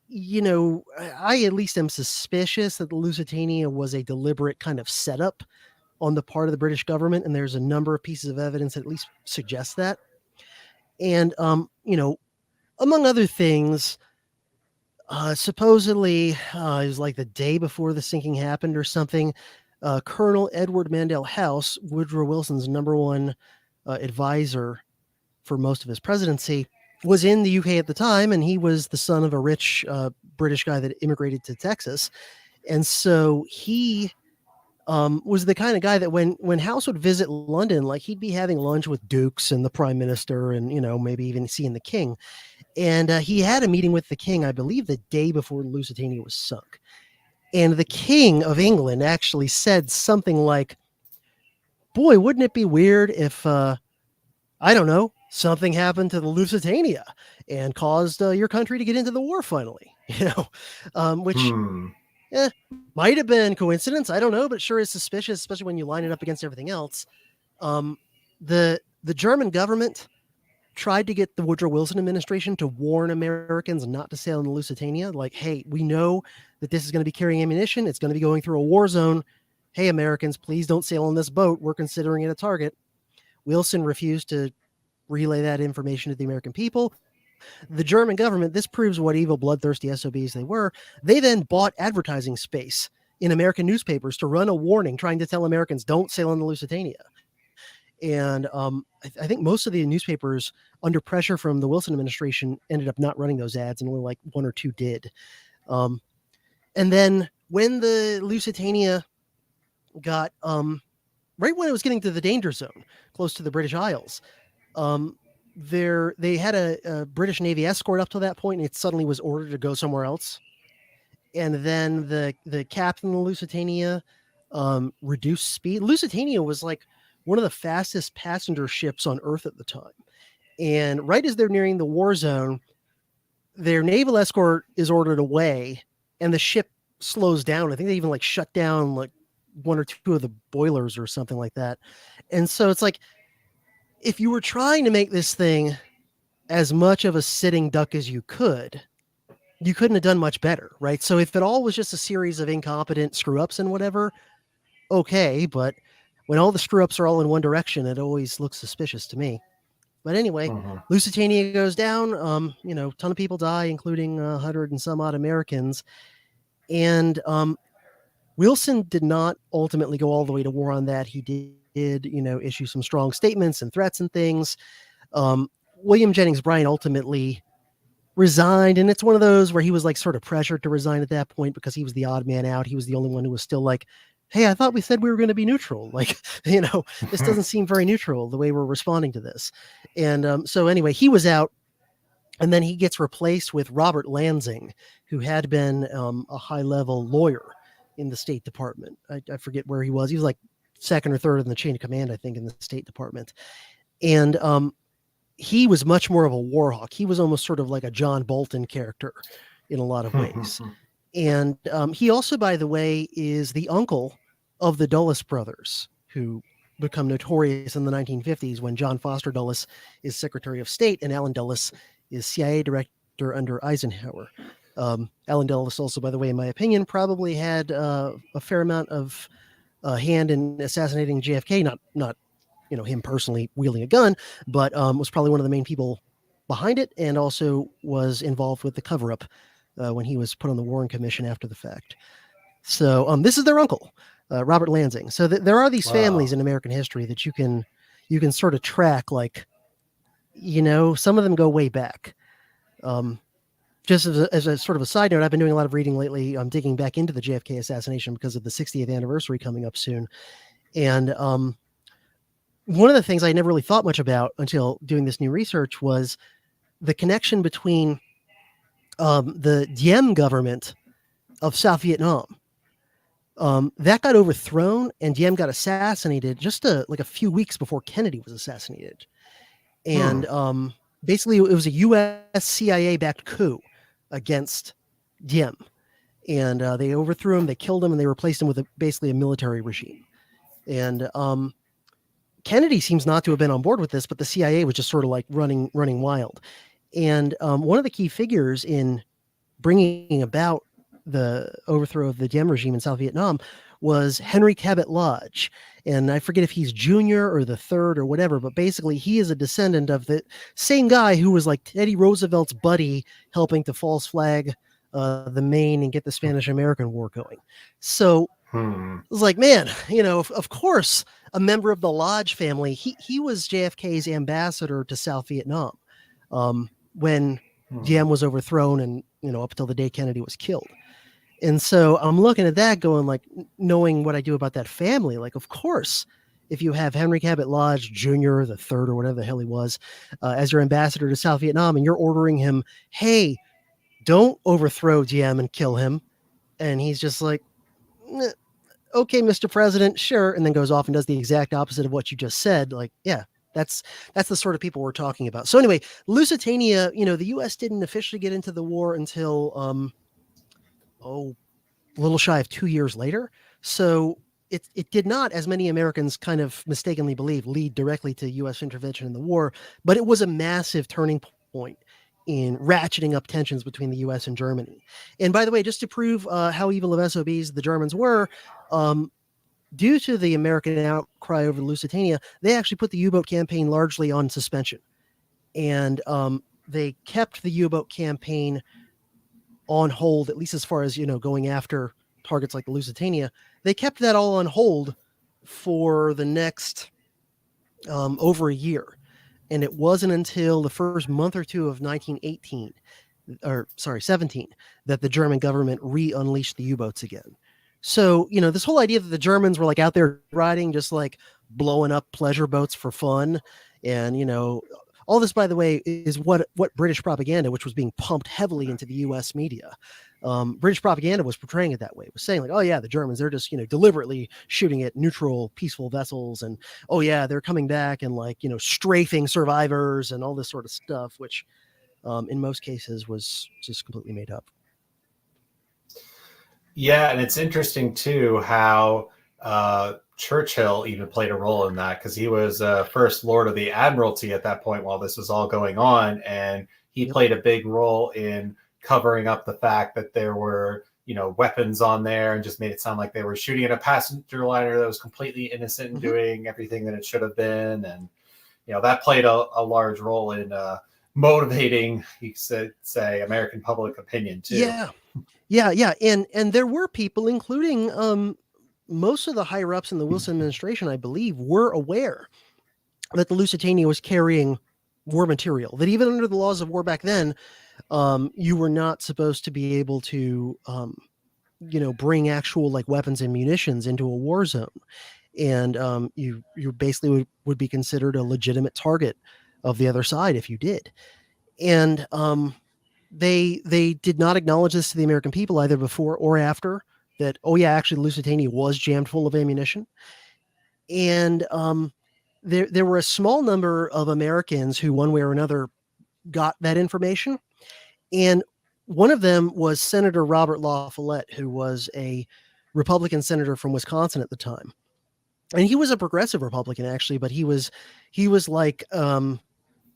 I at least am suspicious that the Lusitania was a deliberate kind of setup on the part of the British government. And there's a number of pieces of evidence that at least suggest that. And, among other things, supposedly, it was the day before the sinking happened or something. Colonel Edward Mandell House, Woodrow Wilson's number one advisor for most of his presidency, was in the UK at the time, and he was the son of a rich British guy that immigrated to Texas. And so he was the kind of guy that when House would visit London, like he'd be having lunch with dukes and the prime minister, and maybe even seeing the king. And he had a meeting with the king, I believe, the day before Lusitania was sunk. And the king of England actually said something like, "Boy, wouldn't it be weird if I don't know, something happened to the Lusitania and caused your country to get into the war finally?" Which might have been coincidence. I don't know, but sure is suspicious, especially when you line it up against everything else. The German government tried to get the Woodrow Wilson administration to warn Americans not to sail in the Lusitania. Like, hey, we know that this is going to be carrying ammunition. It's going to be going through a war zone. Hey, Americans, please don't sail on this boat. We're considering it a target. Wilson refused to relay that information to the American people. The German government, this proves what evil, bloodthirsty SOBs they were. They then bought advertising space in American newspapers to run a warning trying to tell Americans, don't sail on the Lusitania. And I think most of the newspapers, under pressure from the Wilson administration, ended up not running those ads, and only like one or two did. And then when the Lusitania got, right when it was getting to the danger zone, close to the British Isles, they had a British Navy escort up to that point, and it suddenly was ordered to go somewhere else. And then the captain of the Lusitania reduced speed. Lusitania was like one of the fastest passenger ships on Earth at the time. And right as they're nearing the war zone, their naval escort is ordered away, and the ship slows down. I think they even like shut down like one or two of the boilers or something like that. And so it's like, if you were trying to make this thing as much of a sitting duck as you couldn't have done much better, right? So if it all was just a series of incompetent screw-ups and whatever, okay, but when all the screw-ups are all in one direction, it always looks suspicious to me. But anyway, Lusitania goes down, a ton of people die, including 100 and some odd Americans. And Wilson did not ultimately go all the way to war on that. He did, issue some strong statements and threats and things. William Jennings Bryan ultimately resigned, and it's one of those where he was like sort of pressured to resign at that point because he was the odd man out. He was the only one who was still like, hey, I thought we said we were going to be neutral. Like, this doesn't seem very neutral the way we're responding to this. And so anyway, he was out, and then he gets replaced with Robert Lansing, who had been a high-level lawyer in the State Department. I forget where he was. He was like second or third in the chain of command, I think, in the State Department. And he was much more of a war hawk. He was almost sort of like a John Bolton character in a lot of ways. And he also, by the way, is the uncle of the Dulles brothers, who become notorious in the 1950s when John Foster Dulles is Secretary of State and Allen Dulles is CIA director under Eisenhower. Allen Dulles also, by the way, in my opinion, probably had a fair amount of hand in assassinating JFK, not him personally wielding a gun, but was probably one of the main people behind it, and also was involved with the cover-up when he was put on the Warren Commission after the fact. So this is their uncle, Robert Lansing. So there are these families in American history that you can sort of track, like, some of them go way back. Just as a sort of a side note, I've been doing a lot of reading lately. I'm digging back into the JFK assassination because of the 60th anniversary coming up soon. And one of the things I never really thought much about until doing this new research was the connection between the Diem government of South Vietnam. That got overthrown, and Diem got assassinated just a few weeks before Kennedy was assassinated. And basically, it was a U.S. CIA-backed coup against Diem. And they overthrew him, they killed him, and they replaced him with basically a military regime. And Kennedy seems not to have been on board with this, but the CIA was just sort of like running wild. And one of the key figures in bringing about the overthrow of the Diem regime in South Vietnam was Henry Cabot Lodge. And I forget if he's junior or the third or whatever, but basically he is a descendant of the same guy who was like Teddy Roosevelt's buddy, helping to false flag the Maine and get the Spanish-American War going. So it was like, man, of course, a member of the Lodge family, he was JFK's ambassador to South Vietnam when Diem was overthrown and, up until the day Kennedy was killed. And so I'm looking at that going like, knowing what I do about that family, like, of course, if you have Henry Cabot Lodge Jr., the third or whatever the hell he was, as your ambassador to South Vietnam, and you're ordering him, hey, don't overthrow GM and kill him. And he's just like, okay, Mr. President, sure. And then goes off and does the exact opposite of what you just said. Like, yeah, that's the sort of people we're talking about. So anyway, Lusitania, the U.S. didn't officially get into the war until, a little shy of 2 years later. So it did not, as many Americans kind of mistakenly believe, lead directly to U.S. intervention in the war, but it was a massive turning point in ratcheting up tensions between the U.S. and Germany. And by the way, just to prove how evil of SOBs the Germans were, due to the American outcry over Lusitania, they actually put the U-boat campaign largely on suspension. And they kept the U-boat campaign on hold, at least as far as, going after targets like the Lusitania. They kept that all on hold for the next over a year. And it wasn't until the first month or two of 17, that the German government re-unleashed the U-boats again. So, this whole idea that the Germans were like out there riding, just like blowing up pleasure boats for fun. And, all this, by the way, is what British propaganda, which was being pumped heavily into the U.S. media. British propaganda was portraying it that way. It was saying like, oh yeah, the Germans, they're just, deliberately shooting at neutral, peaceful vessels. And, oh yeah, they're coming back and like, strafing survivors and all this sort of stuff, which in most cases was just completely made up. Yeah, and it's interesting too how Churchill even played a role in that, because he was First Lord of the Admiralty at that point while this was all going on, and he played a big role in covering up the fact that there were weapons on there, and just made it sound like they were shooting at a passenger liner that was completely innocent and doing everything that it should have been, and that played a large role in motivating, you could say, American public opinion too. Yeah. And there were people, including most of the higher ups in the Wilson administration, I believe, were aware that the Lusitania was carrying war material, that even under the laws of war back then, you were not supposed to be able to, bring actual like weapons and munitions into a war zone. And you basically would be considered a legitimate target of the other side if you did. And they did not acknowledge this to the American people either before or after, that, oh yeah, actually the Lusitania was jammed full of ammunition. And there were a small number of Americans who one way or another got that information. And one of them was Senator Robert La Follette, who was a Republican senator from Wisconsin at the time. And he was a progressive Republican, actually, but he was like,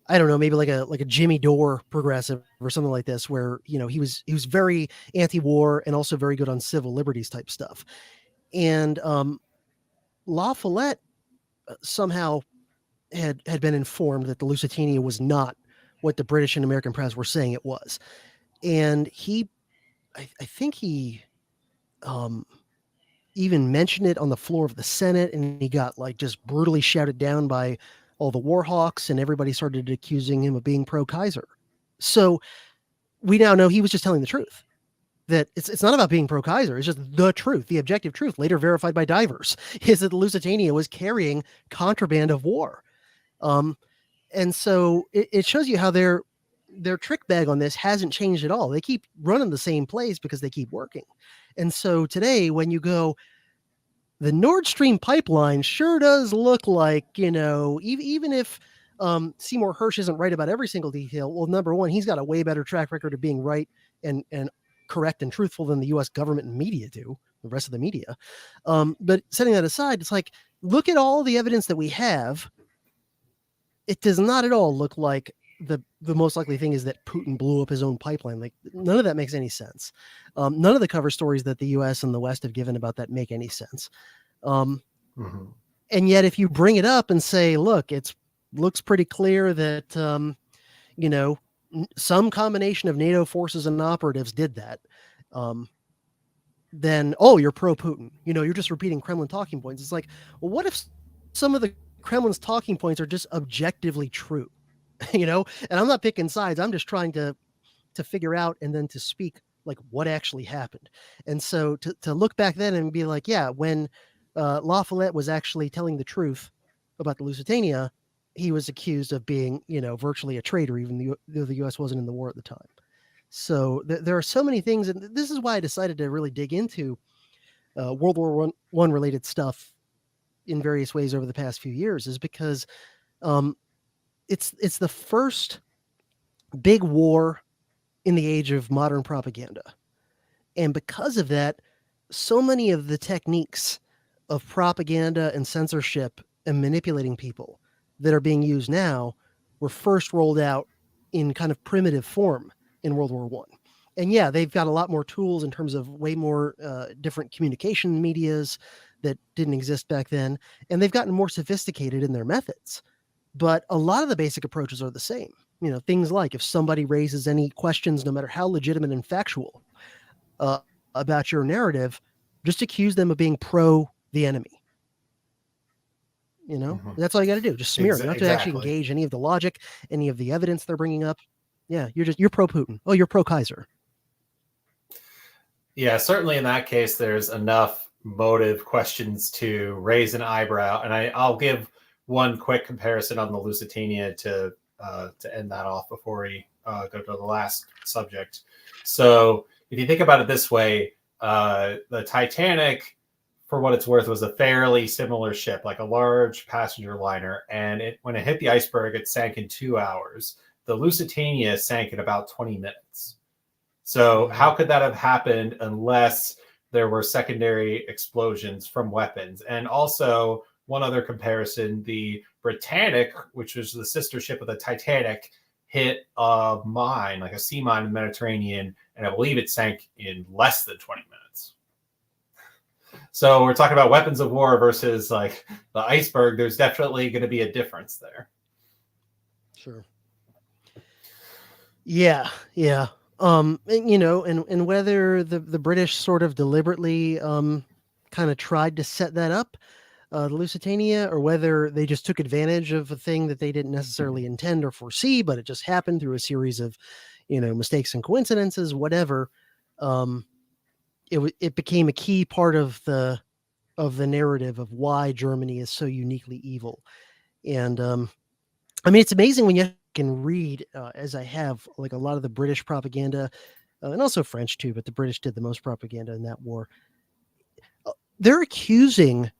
I don't know, maybe like a Jimmy Dore progressive or something like this, where, he was very anti-war and also very good on civil liberties type stuff. And La Follette somehow had been informed that the Lusitania was not what the British and American press were saying it was. And I think he even mentioned it on the floor of the Senate, and he got like just brutally shouted down by all the war hawks, and everybody started accusing him of being pro-Kaiser. So we now know he was just telling the truth, that it's not about being pro-Kaiser. It's just the truth, the objective truth, later verified by divers, is that the Lusitania was carrying contraband of war. And so it shows you how their trick bag on this hasn't changed at all. They keep running the same plays because they keep working. And so today, when you go, the Nord Stream pipeline sure does look like, even if Seymour Hersh isn't right about every single detail, well, number one, he's got a way better track record of being right and correct and truthful than the U.S. government and media do, the rest of the media. But setting that aside, it's like, look at all the evidence that we have. It does not at all look like the most likely thing is that Putin blew up his own pipeline. Like, none of that makes any sense. None of the cover stories that the U.S. and the West have given about that make any sense. And yet, if you bring it up and say, look, looks pretty clear that, some combination of NATO forces and operatives did that, then, oh, you're pro-Putin. You're just repeating Kremlin talking points. It's like, well, what if some of the Kremlin's talking points are just objectively true? And I'm not picking sides. I'm just trying to figure out and then to speak like what actually happened. And so to look back then and be like, yeah, when La Follette was actually telling the truth about the Lusitania, he was accused of being, virtually a traitor, even though the U.S. wasn't in the war at the time. So there are so many things, and this is why I decided to really dig into World War One related stuff in various ways over the past few years, is because it's the first big war in the age of modern propaganda. And because of that, so many of the techniques of propaganda and censorship and manipulating people that are being used now were first rolled out in kind of primitive form in World War One. And yeah, they've got a lot more tools in terms of way more different communication medias that didn't exist back then. And they've gotten more sophisticated in their methods. But a lot of the basic approaches are the same. Things like if somebody raises any questions, no matter how legitimate and factual, about your narrative, just accuse them of being pro the enemy. That's all you got to do. Just smear it. You don't have to actually engage any of the logic, any of the evidence they're bringing up. Yeah, you're pro Putin. Oh, you're pro Kaiser. Yeah, certainly in that case, there's enough motive questions to raise an eyebrow. And I'll give one quick comparison on the Lusitania to end that off before we go to the last subject. So if you think about it this way, the Titanic, for what it's worth, was a fairly similar ship, like a large passenger liner. And when it hit the iceberg, it sank in 2 hours. The Lusitania sank in about 20 minutes. So how could that have happened unless there were secondary explosions from weapons? And also, one other comparison, the Britannic, which was the sister ship of the Titanic, hit a mine, like a sea mine in the Mediterranean, and I believe it sank in less than 20 minutes. So we're talking about weapons of war versus like the iceberg. There's definitely going to be a difference there. Sure. Yeah. And whether the British sort of deliberately kind of tried to set that up, the Lusitania, or whether they just took advantage of a thing that they didn't necessarily intend or foresee, but it just happened through a series of, mistakes and coincidences, whatever. It became a key part of the narrative of why Germany is so uniquely evil. And it's amazing when you can read, as I have, like a lot of the British propaganda, and also French too, but the British did the most propaganda in that war. They're accusing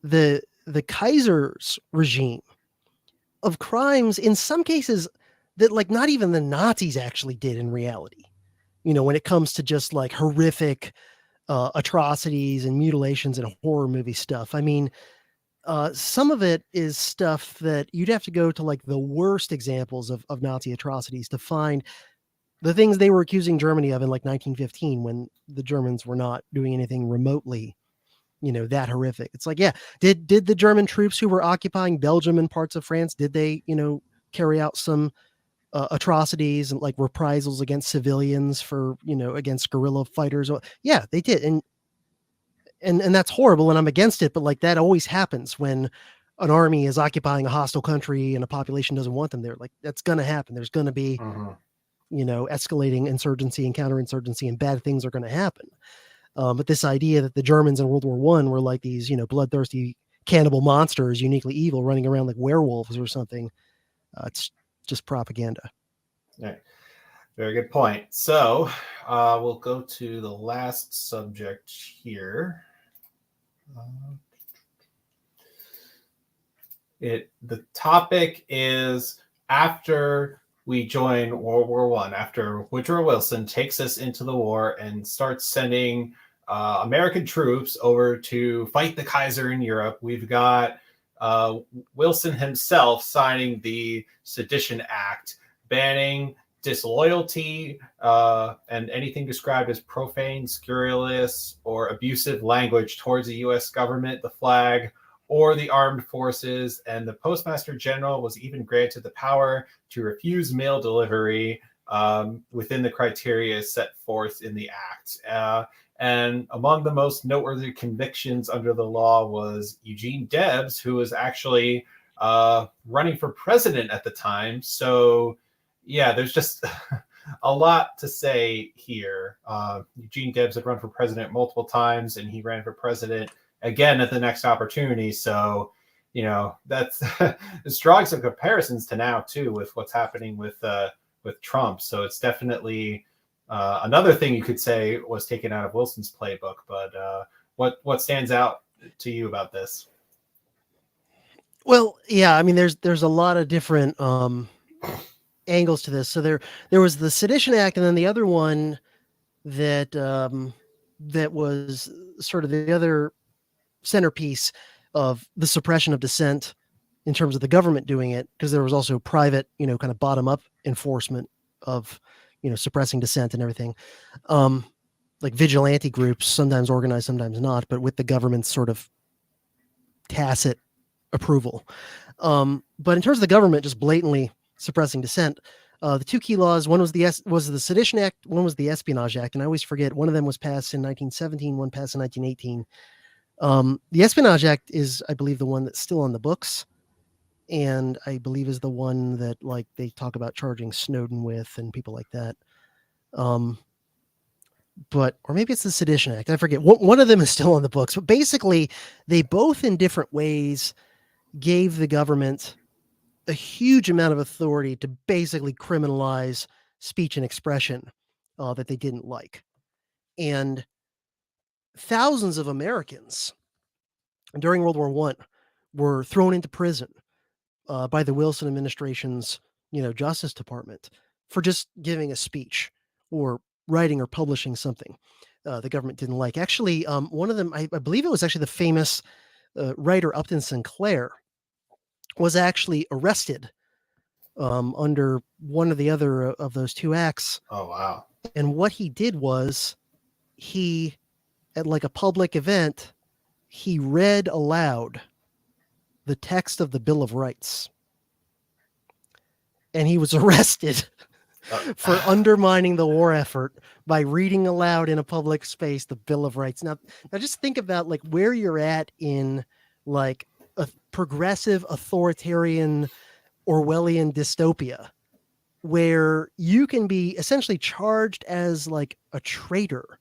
the Kaiser's regime of crimes, in some cases, that like not even the Nazis actually did in reality. When it comes to just like horrific atrocities and mutilations and horror movie stuff. Some of it is stuff that you'd have to go to like the worst examples of Nazi atrocities to find the things they were accusing Germany of in like 1915, when the Germans were not doing anything remotely, that horrific. It's like, yeah, did the German troops who were occupying Belgium and parts of France, did they, carry out some atrocities and like reprisals against civilians for, against guerrilla fighters? Yeah, they did. And that's horrible, and I'm against it, but like that always happens when an army is occupying a hostile country and a population doesn't want them there. Like that's going to happen. There's going to be, escalating insurgency and counterinsurgency, and bad things are going to happen. But this idea that the Germans in World War One were like these, bloodthirsty cannibal monsters, uniquely evil, running around like werewolves or something, it's just propaganda. Yeah. Very good point. So we'll go to the last subject here. The topic is after we join World War I, after Woodrow Wilson takes us into the war and starts sending American troops over to fight the Kaiser in Europe, we've got Wilson himself signing the Sedition Act, banning disloyalty and anything described as profane, scurrilous, or abusive language towards the U.S. government, the flag, or the armed forces. And the Postmaster General was even granted the power to refuse mail delivery within the criteria set forth in the act. And among the most noteworthy convictions under the law was Eugene Debs, who was actually running for president at the time. So yeah, there's just a lot to say here. Eugene Debs had run for president multiple times, and he ran for president again at the next opportunity. So, that's it's drawing some comparisons to now too with what's happening with Trump. So it's definitely another thing you could say was taken out of Wilson's playbook. But what stands out to you about this? Well, yeah, I mean, there's a lot of different angles to this. So there was the Sedition Act, and then the other one that that was sort of the other centerpiece of the suppression of dissent in terms of the government doing it, because there was also private, kind of bottom up enforcement of, suppressing dissent and everything. Like vigilante groups, sometimes organized, sometimes not, but with the government's sort of tacit approval. But in terms of the government just blatantly suppressing dissent, the two key laws, one was the Sedition Act, one was the Espionage Act, and I always forget, one of them was passed in 1917, one passed in 1918. The Espionage Act is, I believe, the one that's still on the books, and I believe is the one that they talk about charging Snowden with and people like that. Or maybe it's the Sedition Act. I forget. One of them is still on the books, but basically they both in different ways gave the government a huge amount of authority to basically criminalize speech and expression that they didn't like. And thousands of Americans during World War I were thrown into prison by the Wilson administration's, Justice Department for just giving a speech or writing or publishing something the government didn't like. Actually, one of them, I believe it was actually the famous writer Upton Sinclair, was actually arrested under one or the other of those two acts. Oh, wow. And what he did was he, at a public event, he read aloud the text of the Bill of Rights. And he was arrested for undermining the war effort by reading aloud in a public space the Bill of Rights. Now just think about where you're at in a progressive authoritarian Orwellian dystopia, where you can be essentially charged as a traitor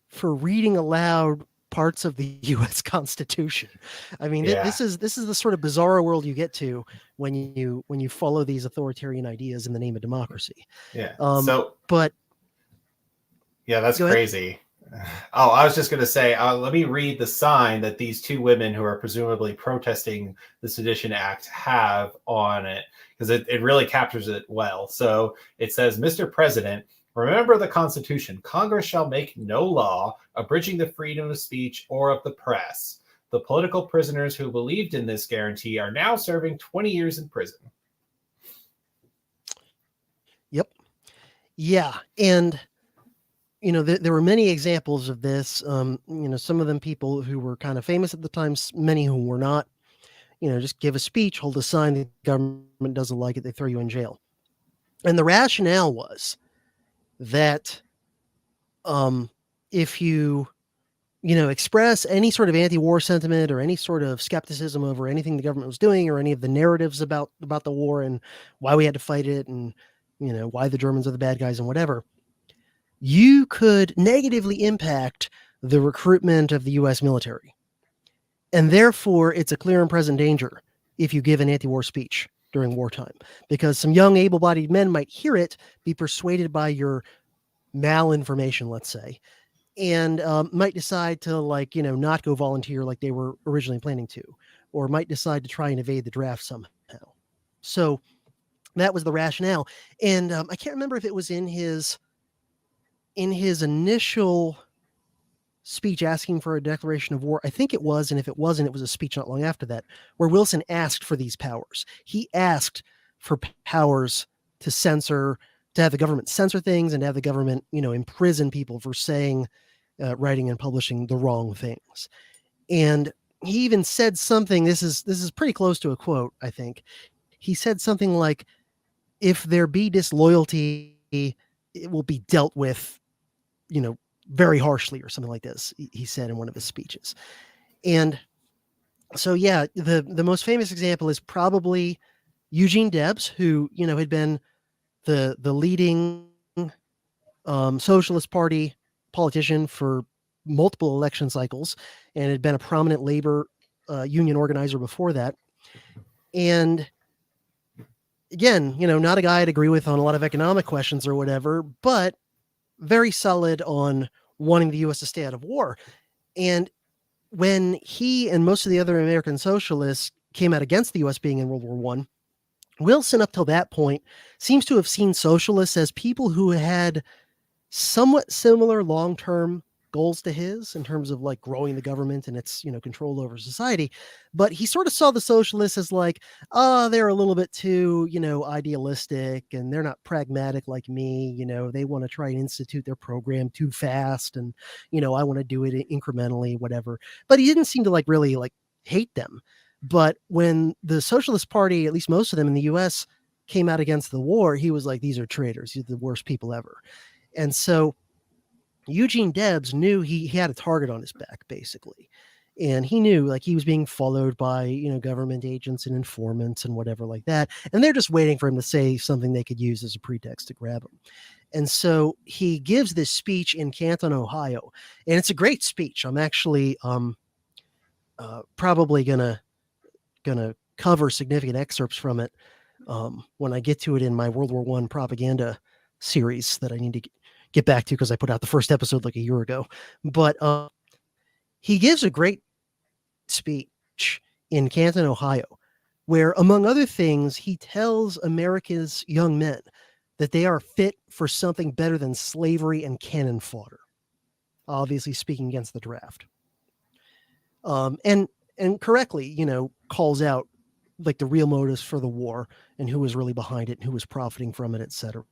for reading aloud parts of the U.S. Constitution. I mean, this is the sort of bizarre world you get to when you follow these authoritarian ideas in the name of democracy. Yeah. That's crazy. Oh, I was just going to say, let me read the sign that these two women who are presumably protesting the Sedition Act have on it, because it really captures it well. So it says, "Mr. President, remember the Constitution. Congress shall make no law abridging the freedom of speech or of the press. The political prisoners who believed in this guarantee are now serving 20 years in prison." Yep. Yeah. And, there were many examples of this. Some of them people who were kind of famous at the time, many who were not, just give a speech, hold a sign, the government doesn't like it, they throw you in jail. And the rationale was that if you express any sort of anti-war sentiment or any sort of skepticism over anything the government was doing, or any of the narratives about the war and why we had to fight it, and why the Germans are the bad guys and whatever, you could negatively impact the recruitment of the U.S. military. And therefore, it's a clear and present danger if you give an anti-war speech during wartime, because some young able-bodied men might hear it, be persuaded by your malinformation, let's say, and might decide to not go volunteer like they were originally planning to, or might decide to try and evade the draft somehow. So that was the rationale. And I can't remember if it was in his initial speech asking for a declaration of war. I think it was, and if it wasn't, it was a speech not long after that, where Wilson asked for these powers. He asked for powers to censor, to have the government censor things, and to have the government, imprison people for saying, writing and publishing the wrong things. And he even said something, this is pretty close to a quote, I think. He said something like, "If there be disloyalty, it will be dealt with, very harshly," or something like this, he said in one of his speeches. And so, yeah, the most famous example is probably Eugene Debs, who, had been the leading Socialist Party politician for multiple election cycles and had been a prominent labor union organizer before that. And again, not a guy I'd agree with on a lot of economic questions or whatever, but very solid on wanting the U.S. to stay out of war. And when he and most of the other American socialists came out against the U.S. being in World War I, Wilson, up till that point, seems to have seen socialists as people who had somewhat similar long-term goals to his in terms of like growing the government and its control over society, but he sort of saw the socialists as like, they're a little bit too idealistic and they're not pragmatic like me. They want to try and institute their program too fast, and I want to do it incrementally, whatever. But he didn't seem to really hate them. But when the Socialist Party, at least most of them in the US, came out against the war, he was like, these are traitors, these are the worst people ever. And so Eugene Debs knew he had a target on his back, basically. And he knew he was being followed by, government agents and informants and whatever like that. And they're just waiting for him to say something they could use as a pretext to grab him. And so he gives this speech in Canton, Ohio. And it's a great speech. I'm actually probably gonna cover significant excerpts from it when I get to it in my World War I propaganda series that I need to get back to because I put out the first episode a year ago. But he gives a great speech in Canton, Ohio, where, among other things, he tells America's young men that they are fit for something better than slavery and cannon fodder, obviously speaking against the draft. And correctly, calls out the real motives for the war and who was really behind it and who was profiting from it, etc.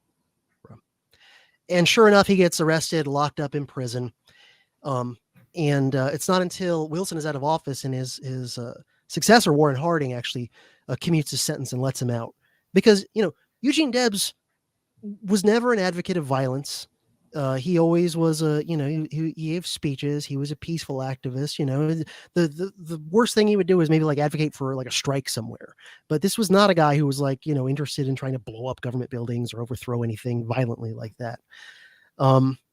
And sure enough, he gets arrested, locked up in prison. And it's not until Wilson is out of office and his successor, Warren Harding, actually commutes his sentence and lets him out. Because, Eugene Debs was never an advocate of violence. He always was he gave speeches. He was a peaceful activist. The worst thing he would do is maybe advocate for a strike somewhere. But this was not a guy who was interested in trying to blow up government buildings or overthrow anything violently like that.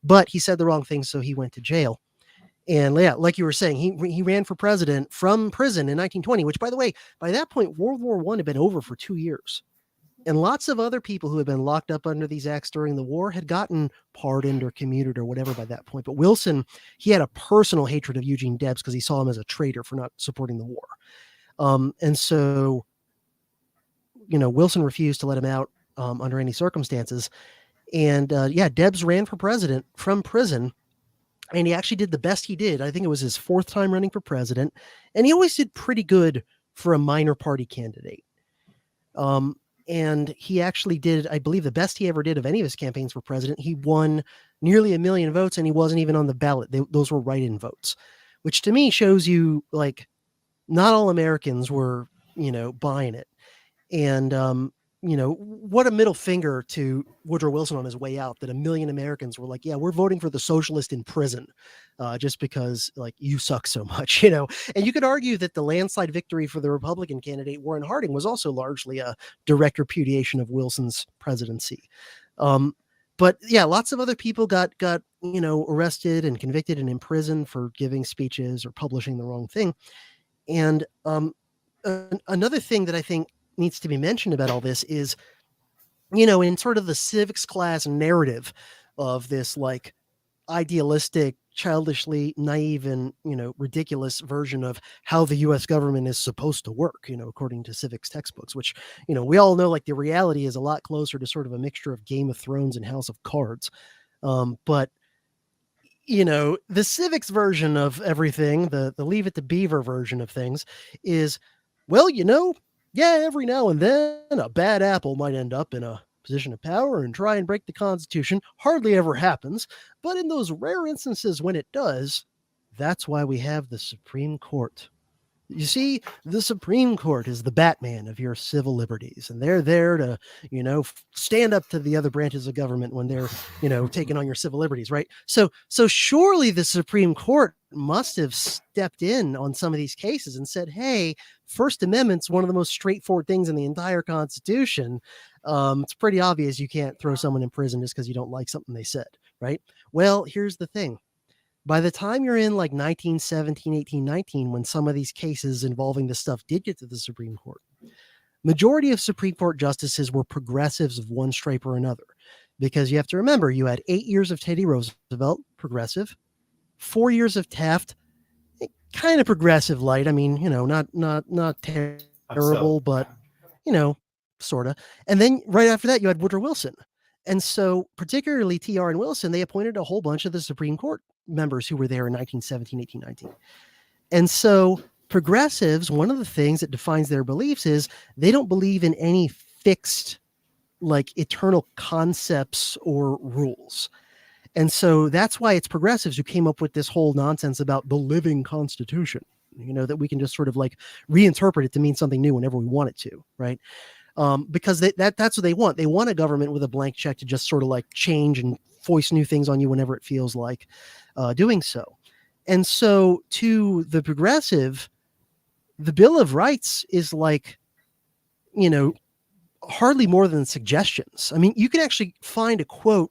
But he said the wrong thing, so he went to jail. And yeah, like you were saying, he ran for president from prison in 1920, which, by the way, by that point, World War I had been over for 2 years. And lots of other people who had been locked up under these acts during the war had gotten pardoned or commuted or whatever by that point. But Wilson, he had a personal hatred of Eugene Debs because he saw him as a traitor for not supporting the war. And so, Wilson refused to let him out under any circumstances. And Debs ran for president from prison. And he actually did the best he did. I think it was his 4th time running for president. And he always did pretty good for a minor party candidate. And he actually did, I believe, the best he ever did of any of his campaigns for president. He won nearly 1 million votes, and he wasn't even on the ballot. Those were write-in votes, which to me shows you, not all Americans were, buying it. And, what a middle finger to Woodrow Wilson on his way out, that 1 million Americans were yeah, we're voting for the socialist in prison just because you suck so much, And you could argue that the landslide victory for the Republican candidate, Warren Harding, was also largely a direct repudiation of Wilson's presidency. But yeah, lots of other people got arrested and convicted and imprisoned for giving speeches or publishing the wrong thing. And another thing that I think needs to be mentioned about all this is, in sort of the civics class narrative of this idealistic, childishly naive and, ridiculous version of how the U.S. government is supposed to work, according to civics textbooks, which, we all know the reality is a lot closer to sort of a mixture of Game of Thrones and House of Cards. But the civics version of everything, the Leave It to Beaver version of things is, well, yeah, every now and then a bad apple might end up in a position of power and try and break the Constitution. Hardly ever happens. But in those rare instances when it does, that's why we have the Supreme Court. You see, the Supreme Court is the Batman of your civil liberties, and they're there to, stand up to the other branches of government when they're, taking on your civil liberties, right? So surely the Supreme Court must have stepped in on some of these cases and said, hey, First Amendment's one of the most straightforward things in the entire Constitution. It's pretty obvious you can't throw someone in prison just because you don't like something they said, right? Well, here's the thing. By the time you're in like 1917, 1819, when some of these cases involving this stuff did get to the Supreme Court, majority of Supreme Court justices were progressives of one stripe or another. Because you have to remember, you had 8 years of Teddy Roosevelt, progressive, 4 years of Taft, kind of progressive light. I mean, not terrible, but sort of. And then right after that, you had Woodrow Wilson. And so, particularly TR and Wilson, they appointed a whole bunch of the Supreme Court members who were there in 1917, 1819. And so, progressives, one of the things that defines their beliefs is they don't believe in any fixed, like eternal concepts or rules. And so that's why it's progressives who came up with this whole nonsense about the living constitution, that we can just sort of like reinterpret it to mean something new whenever we want it to, right? Because that's what they want. They want a government with a blank check to just sort of like change and foist new things on you whenever it feels like doing so. And so to the progressive, the Bill of Rights is like, hardly more than suggestions. I mean, you can actually find a quote,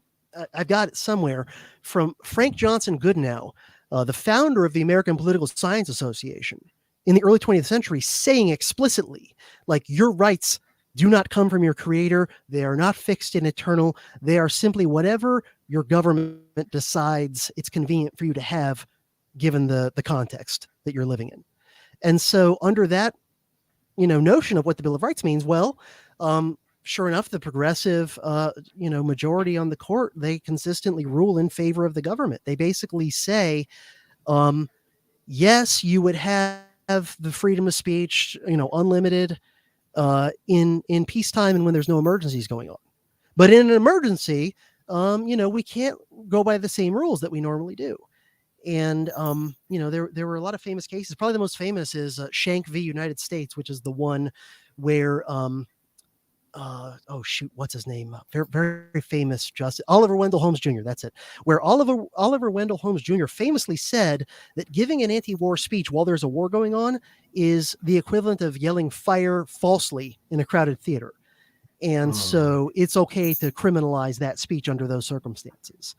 I've got it somewhere, from Frank Johnson Goodenow, the founder of the American Political Science Association in the early 20th century, saying explicitly, like, your rights do not come from your creator. They are not fixed and eternal. They are simply whatever your government decides it's convenient for you to have, given the context that you're living in. And so under that, notion of what the Bill of Rights means, well, sure enough, the progressive, majority on the court, they consistently rule in favor of the government. They basically say, yes, you would have the freedom of speech, unlimited in peacetime and when there's no emergencies going on. But in an emergency, we can't go by the same rules that we normally do. And, there were a lot of famous cases. Probably the most famous is Schenck v. United States, which is the one where, what's his name? Very, very famous justice, Oliver Wendell Holmes Jr. That's it. Where Oliver Wendell Holmes Jr. famously said that giving an anti-war speech while there's a war going on is the equivalent of yelling fire falsely in a crowded theater. And so it's okay to criminalize that speech under those circumstances.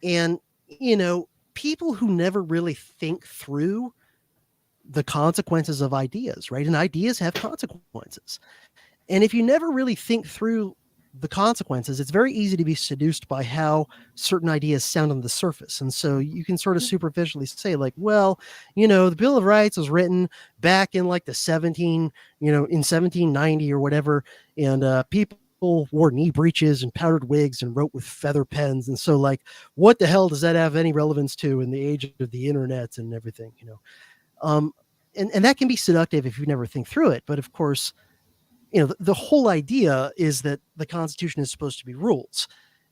And, people who never really think through the consequences of ideas, right? And ideas have consequences. And if you never really think through the consequences, it's very easy to be seduced by how certain ideas sound on the surface. And so you can sort of superficially say, like, well, the Bill of Rights was written back in like in 1790 or whatever. And people wore knee breeches and powdered wigs and wrote with feather pens. And so, like, what the hell does that have any relevance to in the age of the internet and everything, and that can be seductive if you never think through it. But of course, the whole idea is that the Constitution is supposed to be rules.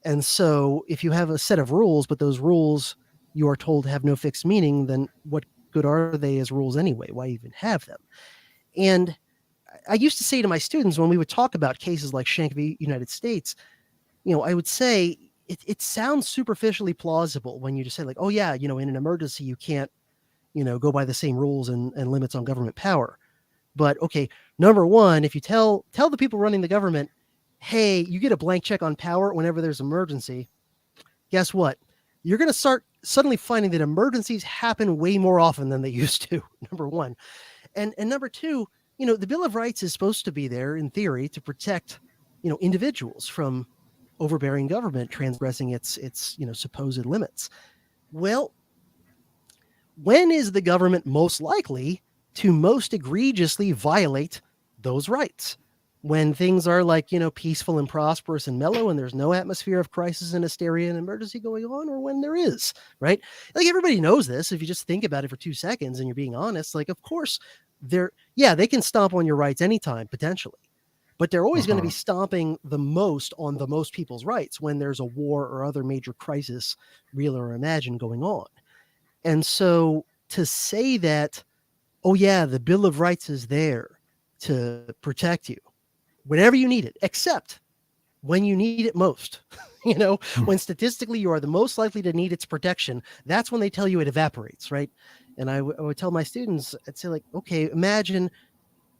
And so if you have a set of rules, but those rules you are told have no fixed meaning, then what good are they as rules anyway? Why even have them? And I used to say to my students when we would talk about cases like Schenck v. United States, I would say it sounds superficially plausible when you just say, like, oh yeah, in an emergency, you can't, go by the same rules and limits on government power. But okay, number one, if you tell the people running the government, hey, you get a blank check on power whenever there's an emergency, guess what? You're going to start suddenly finding that emergencies happen way more often than they used to, number one. And number two, the Bill of Rights is supposed to be there in theory to protect, individuals from overbearing government transgressing its supposed limits. Well, when is the government most likely to most egregiously violate those rights? When things are like, peaceful and prosperous and mellow and there's no atmosphere of crisis and hysteria and emergency going on, or when there is, right? Like, everybody knows this. If you just think about it for 2 seconds and you're being honest, like, of course, they can stomp on your rights anytime, potentially. But they're always going to be stomping the most on the most people's rights when there's a war or other major crisis, real or imagined, going on. And so to say that, oh yeah, the Bill of Rights is there to protect you whenever you need it, except when you need it most, when statistically you are the most likely to need its protection, that's when they tell you it evaporates, right? And I would tell my students, I'd say, like, okay, imagine,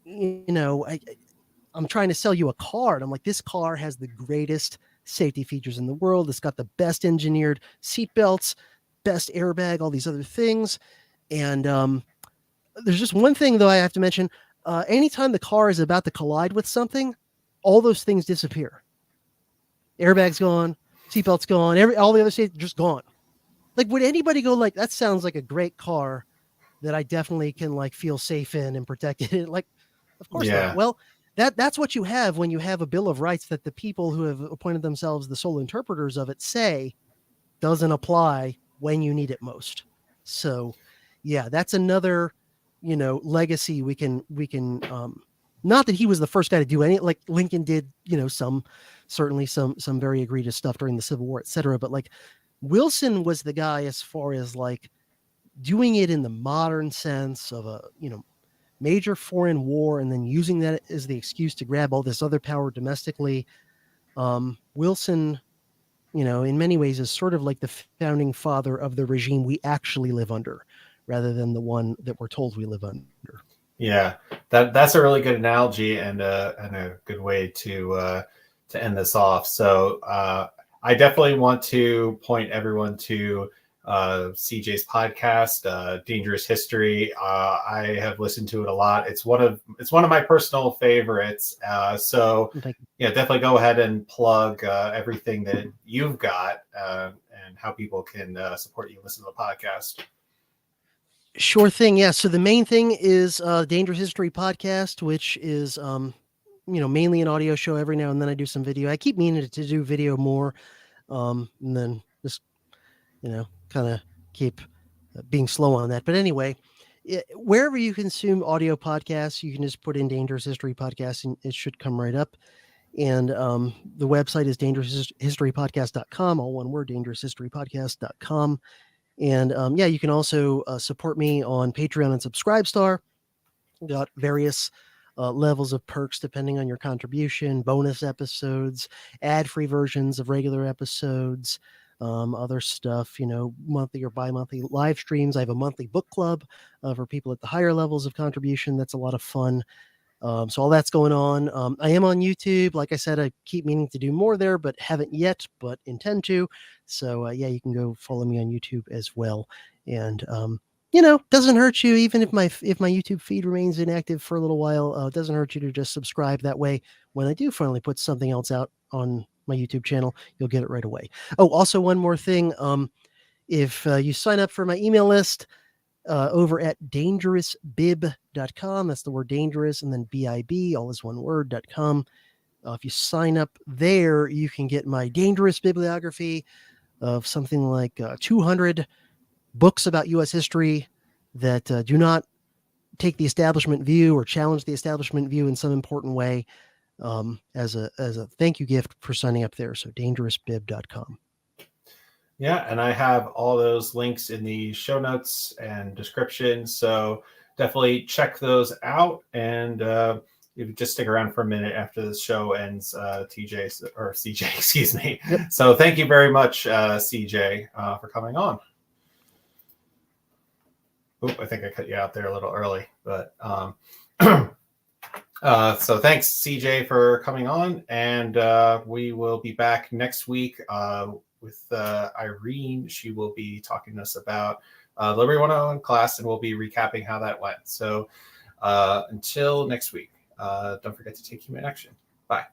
I'm trying to sell you a car. And I'm like, this car has the greatest safety features in the world. It's got the best engineered seatbelts, best airbag, all these other things. And there's just one thing, though, I have to mention. Anytime the car is about to collide with something, all those things disappear. Airbag's gone, seatbelt's gone, all the other safety just gone. Like, would anybody go like, that sounds like a great car that I definitely can like feel safe in and protected in? Like, of course not. Well, that's what you have when you have a Bill of Rights that the people who have appointed themselves the sole interpreters of it say doesn't apply when you need it most. So yeah, that's another, legacy we can not that he was the first guy to do any, like Lincoln did, certainly some very egregious stuff during the Civil War, etc. But like Wilson was the guy as far as like doing it in the modern sense of a, major foreign war and then using that as the excuse to grab all this other power domestically. Wilson, in many ways is sort of like the founding father of the regime we actually live under rather than the one that we're told we live under. Yeah, that's a really good analogy and a good way to end this off. So I definitely want to point everyone to CJ's podcast, Dangerous History. I have listened to it a lot. It's one of my personal favorites. So yeah, definitely go ahead and plug everything that you've got and how people can support you and listen to the podcast. Sure thing. Yeah. So the main thing is Dangerous History podcast, which is mainly an audio show. Every now and then I do some video. I keep meaning to do video more, and then just kind of keep being slow on that. But anyway, wherever you consume audio podcasts, you can just put in Dangerous History Podcast and it should come right up. And the website is dangeroushistorypodcast.com, all one word, dangeroushistorypodcast.com. And yeah, you can also support me on Patreon and Subscribestar. Got various levels of perks depending on your contribution, bonus episodes, ad-free versions of regular episodes, other stuff, monthly or bi-monthly live streams. I have a monthly book club for people at the higher levels of contribution. That's a lot of fun. So all that's going on. I am on YouTube. Like I said, I keep meaning to do more there, but haven't yet, but intend to. So yeah, you can go follow me on YouTube as well. And doesn't hurt you, even if my YouTube feed remains inactive for a little while. It doesn't hurt you to just subscribe. That way, when I do finally put something else out on my YouTube channel, you'll get it right away. Oh, also one more thing. If you sign up for my email list, over at dangerousbib.com. That's the word dangerous and then BIB, all is one word.com. If you sign up there, you can get my dangerous bibliography of something like 200 books about U.S. history that do not take the establishment view or challenge the establishment view in some important way, as a thank you gift for signing up there. So dangerousbib.com. Yeah, and I have all those links in the show notes and description. So definitely check those out. And you just stick around for a minute after the show ends, CJ, excuse me. Yep. So thank you very much, CJ, for coming on. Oop, I think I cut you out there a little early, but so thanks, CJ, for coming on. And we will be back next week with Irene. She will be talking to us about Liberty 101 class, and we'll be recapping how that went. So until next week, don't forget to take human action. Bye.